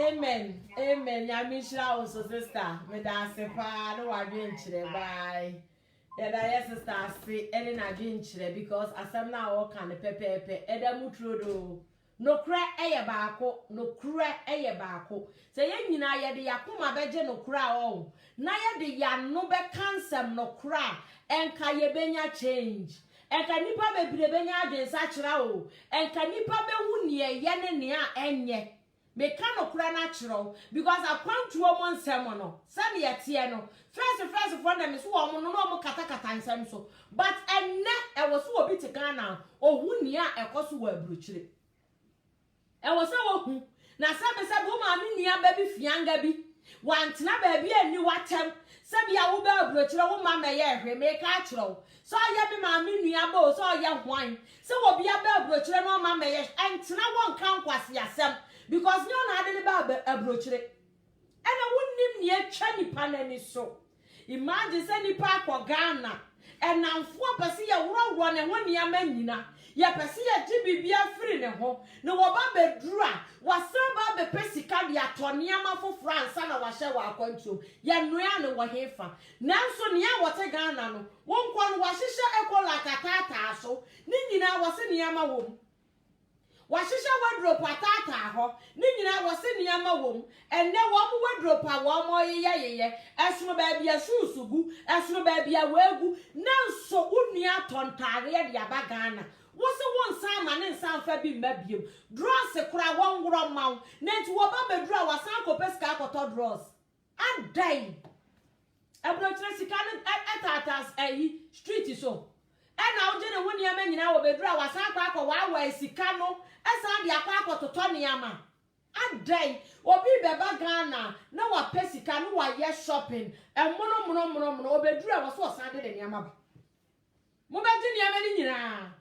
Amen. Amen. Yamishra also sister. Me da sepa no wa dwen chire bye. Yeah, that sister say any na dwen chire because asem na wo kan pepepe. Eda mutrodo. No kra eye baako, no kra eye baako. Se ye nyina ye de yakoma beje no kra o. Na ye de ya no be kansem no kra enka ye benya change. Enka nipa bebre benya adwensa kira o. Enka nipa be hu ne ye ne ne a enye. Me can no kra na kira because I come to one nsem no. Send ye tie no. First for them is wo no no kata nsem so. But enne e wo so obi te Ghana o hu ne a ekoso wo abruchire. E wo se wo hu na sabe wo ma me nia ba bi fianga bi wantena ba bi ani watem sabe ya wo ba abrochire wo ma me ye hwe me ka kire so ya bi ma me nia ba o so ya hwan se wo bi ya ba abrochire no ma me ye entena won kan kwase asem because nyo na ade ne ba abrochire ena wonnim ne atwa nipa na ni so imagine se nipa akọ Ghana enamfo pese ye woro ne ho nia ma nyina ya pese ya jibibia free ne ho ne wo ba bedru a wasan ba be pesika dia toniama fo France na wa hye wa akwantuo ya noa ne wo hefa nanso ne ya wote Ghana no wonkọ no wa hyehye ekola katata so ni nyina wose ne ama wom wa hyehye wardrobe atata ho ni nyina wose ne ama wom enne wo mo wardrobe a wo mo yeye esono ba bia shoesugu esono ba bia wagu nanso unua tontare dia ba Ghana wose won san ma ne nsan fa bi mabiem dross kura won woro maw nenti wo ba bedru a wasan ko peska akoto dross adai abrochire sika ne atatas street so na oje ne woni ama nyina wo bedru a wasan akọ wa sika no esan dia akọ akoto ne ama adai obi beba Ghana na wa pesika no wa ye shopping mono obedru a waso osan de ne ama ba mo be ji ne ama ni nyina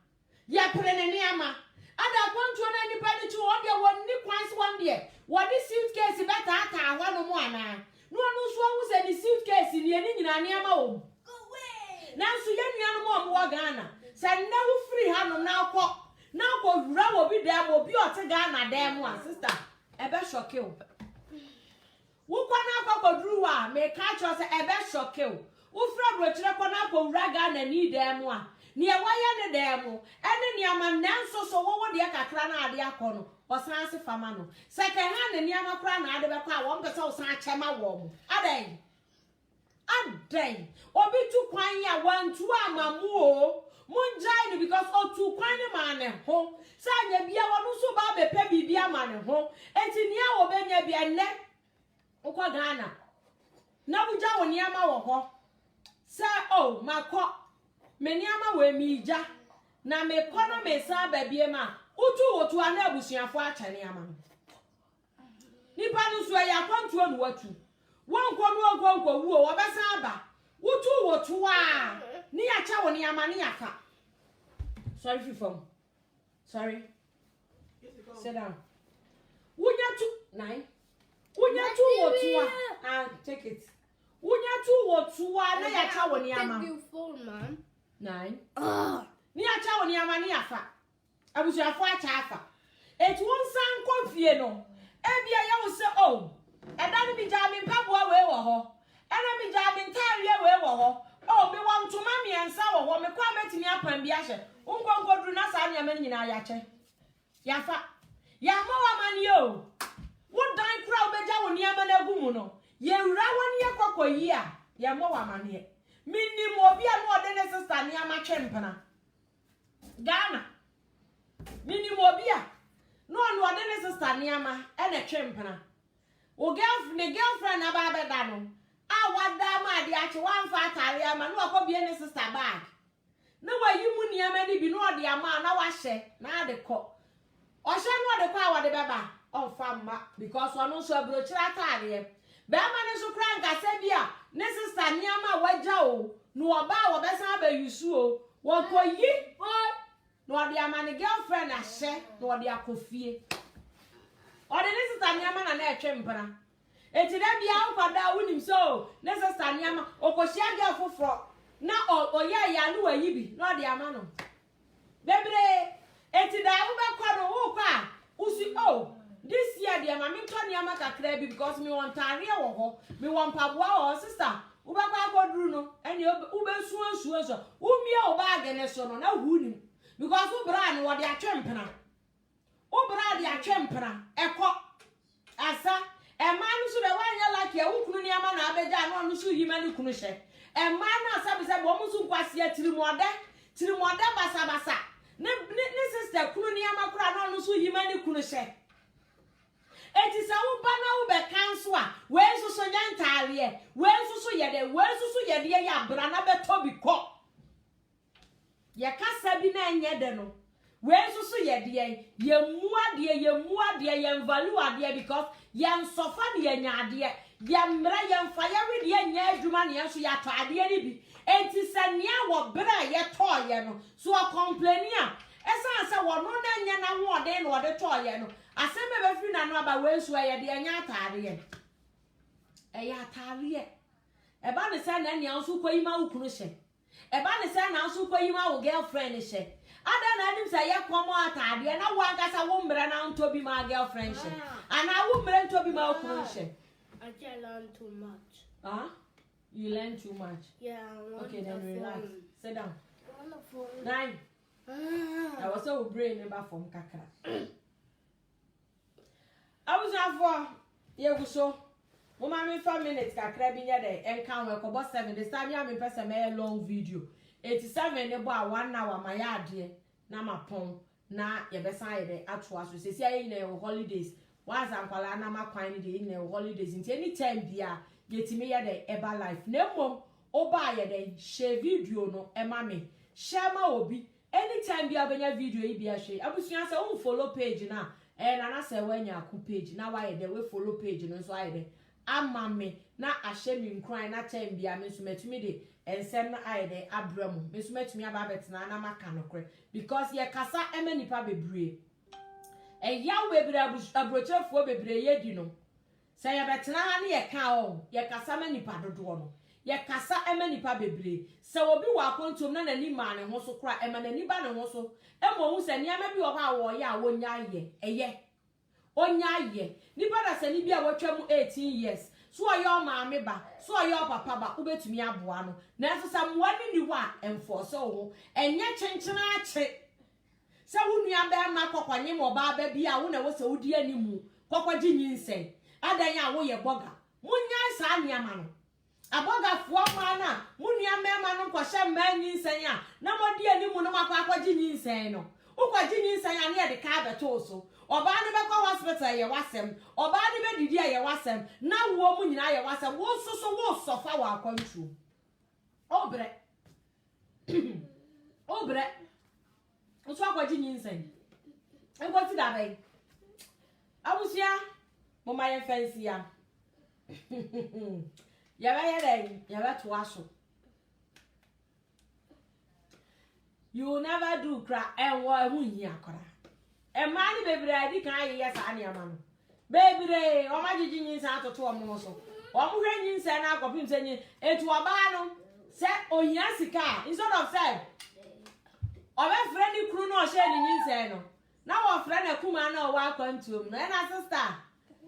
ya prene ni ama ada kwantu na nipa ni tu o de woni kwanse won de woni suitcase beta ata ahwa no mu ana no no so wu se ni suitcase ni nyina ni ama wo na so ye nua no mo Ghana se na wu free ha no na akọ wura wo bi da mo bi o te Ghana da mu a sister e be shock you wo kwa na akọ duru a me ka cho se e be shock you wo fra brochire kwa na akọ wura Ghana ni da mu a ni e waya ne demo ene ni amananso so wo de kakra na ade akono osan se fama no second hand ni amakra na ade bekwa a wo mpese osan achema wo mo adan obi tu kwan ya wantu amamu o munjai ni because o tu kwan ni ma ne ho sa nya bia wo so ba be pe bibia ma ne ho enti ni a wo be nya bia ne ukwa Ghana na buja wo ni ama wo ho sa o makọ meni ama we mija na me kono me sa ba bie ma wotu ana abusuafo achane ama nipa no so ya kwantuo no watu wonko no ogonko wuo wo besa aba wotu a ni acha wo ni ama ni aka sorry fifom sorry sit down wunyatu 9 wunyatu wotu a take it wunyatu wotu a na ya cha wo ni ama you phone man 9 ni acha wo ni ama ni afa abusuafo acha afa eti won san konfie no ebia ya wo se o eda ni bi jami mpaboa we wo ho ena mi jami ntawie we wo ho o mi wa ntoma miensa wo ho me kwa betimi apan bi ahye unkonkodru na sa nya mani nyina ya che yafa ya mo wa mani o wo dan kra wo beja wo ni ama na gumu no ye wura woni ye kokoyi a ya mo wa mani minni mo bia no de ne sister ni ama twempena Ghana minni mo bia no de ne sister ni ama ene twempena o girlfriend aba beda no a wada ma de ache wan fa atare ama no akobie ne sister bag na wayi mu ni ama ni bi no de ama na wa hye na de ko o hye no de ko a wade beba on famma because ono so abrochira atare be ama ne so kran ka se bia ne sister ni ama waja o no oba wo besa ba yusu o wo koyi no de ama ne girlfriend ahye no de akofie o de ne sister ni ama na etwempra eti da bia ukwada wunim so ne sister ni ama okohia girl foforo na oye ya no wayi bi no de ama no bebre eti da wo be kwa no wo kwa usi oh this year dia ma me to niam kakra bi because me want area wo ho me want paboa o sister wo ba kwa godru no ene wo be suan so umia wo ba agene so no na hu ni because wo bra no wo de atwempena wo bra de atwempena eko asa e ma no so be wanya like e wo kunu niam na abeja no no so yima ni kunu hye e ma na sabe se bo mu so nkwase tirimode basa ne sister kunu niam akura no no so yima ni kunu hye eti sa wo ba na wo be kanso a we so nyantare we so yede ya bra na beto bi ko ye kasa bi na enye de no we so yede ye muade ye value ade because ye nsofa ne ye nyaade ye mra ye mfa ye we de nya adwuma ne so ya to ade ni bi eti sa nia wo bra ye to ye no so complain a esa sa wo no na nya na ho de no de to ye no aseme be free na no aba we so ye de nya atare ye atare e ba ne se na nia so koyima wo kunu hye e ba ne se na so koyima wo girlfriend hye ada na anim se ye komo atare na wo ankasa wo mra na nto bi ma girlfriend hye ana wo mra nto bi ma wo kunu hye. I just learn too much. You learn too much. Yeah. Okay, then relax. Sit down. Wonderful. 9. I was so brain number from kakra. I was out for you so. Mama me 5 minutes kakra bi nya dey enkan we ko 7 this time ya me pese me long video 87 ne bo a 1 hour my ade na mapon na ye be san ye dey atoa so sesi ayi na holidays was ankwala na makwan ni dey na holidays nti anytime bia yetimi ye dey eba life na mom oba ye dey share video no ema me share ma obi anytime bia benya video yi bia share abusuan say won follow page na na say wanya ku page na why dey we follow page no so ayi dey ama me na ahye mi nkran na time bia me so metumi de ensem na ayi dey abramu me so metumi aba betina na maka no kre because ye kasa ema nipa bebre yawe bebre abrochefo bebre yedi no say ye betina ha na ye ka o ye kasa ma nipa dodo no ye kasa ema nipa bebre say obi wa kontom na nani ma ne ho so kra ema nani ba ne ho so emo hu say niam bi wo ha wo ye a wonya ye eye onya ye nipa da say ni bi a wotwa mu 18 years so oyo maame ba so oyo papa ba ubetumi aboa no na so sam wani ni wa enforce wo enye chenchena ache se wunua ba ma kokwanye mo ba ba bi a wo na wo se wudi animu kokwaji nyinsen adan ya wo ye boga munya sa niama no aboga fuo ma na munua mema no kwhye ma nyinsen a na modi animu no makwaji nyinsen no ukwaji nyinsen a na ye de ka beto so oba ne be kwa hospital ye wasem oba ne be didi ye wasem na wo mu nyina ye wasem wo soso wo sofa wa akwantu obre obre oso akwaji nyinsen ekwoti da bai abusia mo ma ye fancy ya ya ba ye dai ya ba to aso you never do cry enwo ehun yin akora e ma ni bebre adi kan aye sa ani ama no bebre o ma jiji nyin sa atoto o mo so o mu hwe nyin sa na akopim se nyin etu oba no se ohia sika instead of say o be friend ni kru no o she ni nyin sa no na wo friend na kuma na o wa kwantuom no na sister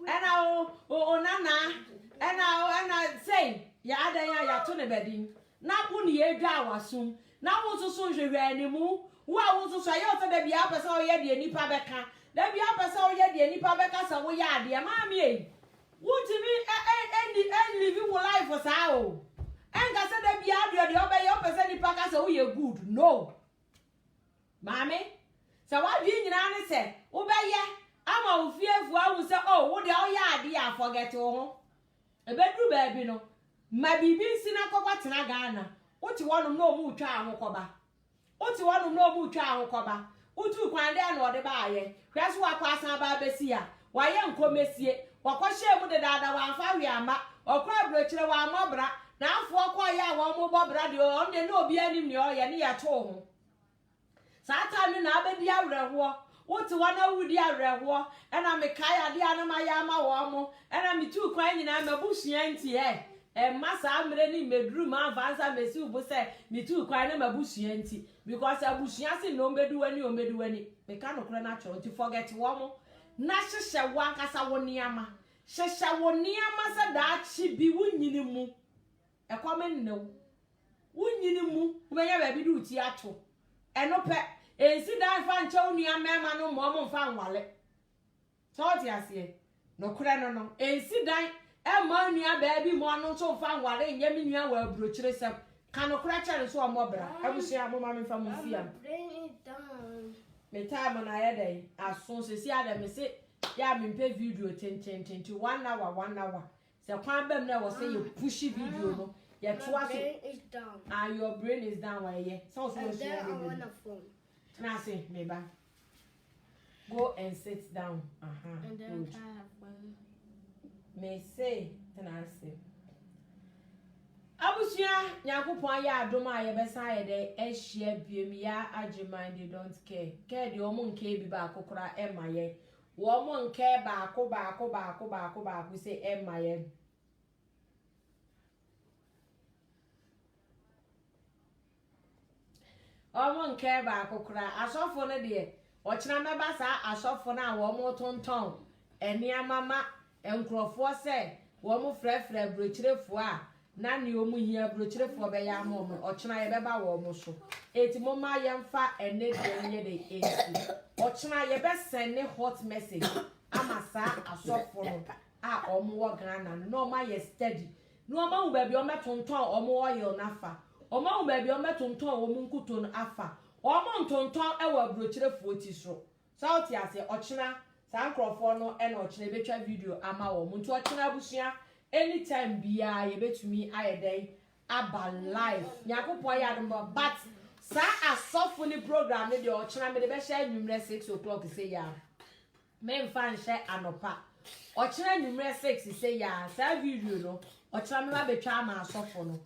ena o nana ena say ya adan ya to ne bedin na ku ni edwa awasum na wo so so hwehwe animu wo a wo so ayo to da bia pese o ye de nipa beka da bia pese o ye de nipa beka sa wo ya de ma mi e wo ti mi live your life for sa o en ga se da bia de o be ye pese nipa ka sa wo ye good no mami sa wa di nyina ne se wo be ye ama wo fiefu awu se oh wo de o ya de ya forget wo ho e be dru ba bi no ma bibi nsi na kokwa tena Ghana wo ti wonum no mu twa ahokoba oti wonu no mu twa ahokoba utu kwande na ode ba aye hweso wakwasan ba besi a waye nkomesie wakohye mu de dada wanfa wi ama okra brochire wa amobra na afo okoye a wo mo bobra de o ne no obi anim ne o ye ne ya to ho sata mi na abedi awreho oti wana wudi awreho na me kai ade anama ya ama wo mo na me tu kwan nyina mabusua nti masa amre ni medru ma avanza mesi ubu se mitu kwa na mabusua nti because abusua si no mbedu wani o mbedu wani me ka no kro na cho nti forget wo mo na hyehyɛ wankasa wo niama hyehyɛ wo niama sɛ daakye bi wunyini mu ekome nnew wunyini mu wobɛnya baabi de uti ato eno pɛ ensi dan fa nkyɛ wo niama ma no mo mfa nwale so ti ase no kura no ensi dan ma nua baabi mo no so fa nwale nyɛ me nua wa abrokyire sɛm ka no kura kyɛ so mo bra abusua mo ma me fa mo fia me time na ya dai aso sesi ada me se ya me mpe video 10 1 hour se kwan bam na wo se you push video no ya to aso your brain is down why ye so share na say me ba go and sit down and then me say na say abusua yakopon ya adoma ye besa ye de ehia biem ya agemind they don't care de omo nke bi ba akokora emaye wo mo nke ba ako say emaye omo nke ba akokora asofo no de ochina meba sa asofo na wo mo tonton eni amama enkrofo se wo mo frefre brochirefo a na ne omu hia brochirefo be ya mo ochina ye beba wo mo so eti mo ma ye mfa ene de nye de esi ochina ye be send hot message ama sa asofo no a omo wo Ghana no ma ye steady no ma wo ba bi o metonton omo oil nafa omo wo ba bi o metonton omo nkuto no afa omo ntonton e wa brochirefo ti so south ase ochina sa nkrofo no e na ochina betwa video ama wo mo nti ochina busua anytime bia ye betumi ayedai aba live yakopon ya dum but sa asofo ni program ne de ochina me de be share nwumre 6 o'clock say ya me mfa nhye anopa ochina nwumre 6 say ya sa video no ochina me ba betwa ama asofo no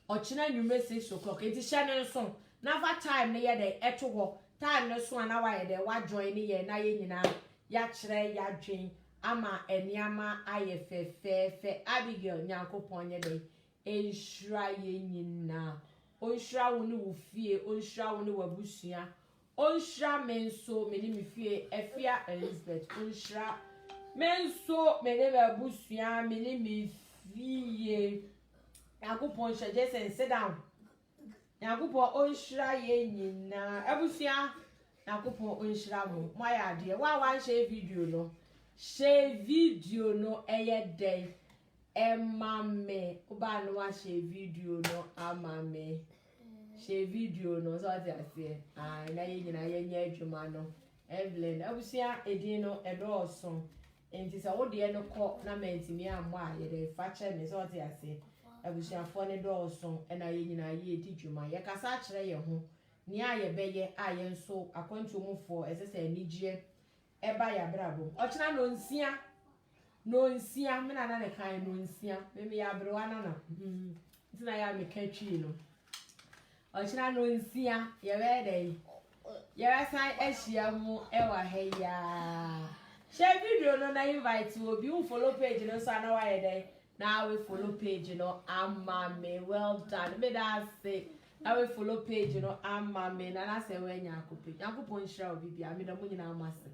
ochina nwumre 6 o'clock enti share ne so na fa time ne ye de eto ho time ne so na wa ye de wa join ne ye na ye nyina ya kire ya dwen ama eniama ayefefefe Abigail nyankopon ye de enhira ye nyina onhira wo ne wo fie onhira wo ne wabusua onhira menso me ne me fie efia Elizabeth onhira menso me ne wabusua me ne me fie nyankopon hye sit down nyankopon onhira ye nyina abusua nyankopon onhira mo ya ade wa share video no share video no day emame oba no wa share video no amame share video no so ati ase na ye nyina ye nya adwuma no Evelyn abusia edin no edoso enti se wo de no kọ na mentimi ammo a ye de fa che me so ati ase abusia fo ne doso na ye nyina ye edi dwuma ye kasa kire ye ho ni aye beye aye nso akwantumfo esese anigye eba ya brabo ochina no nsia me na ne kan no nsia me ya brewa na ntina ya me katwi no ochina no nsia ye be dey ye san ehia mu ewa heya share video no na invite obi follow page no so na wa ye dey na we follow page no amame well done me that say I will follow page no amame na na se we nya akopon shira obi bia me da mo nyina amase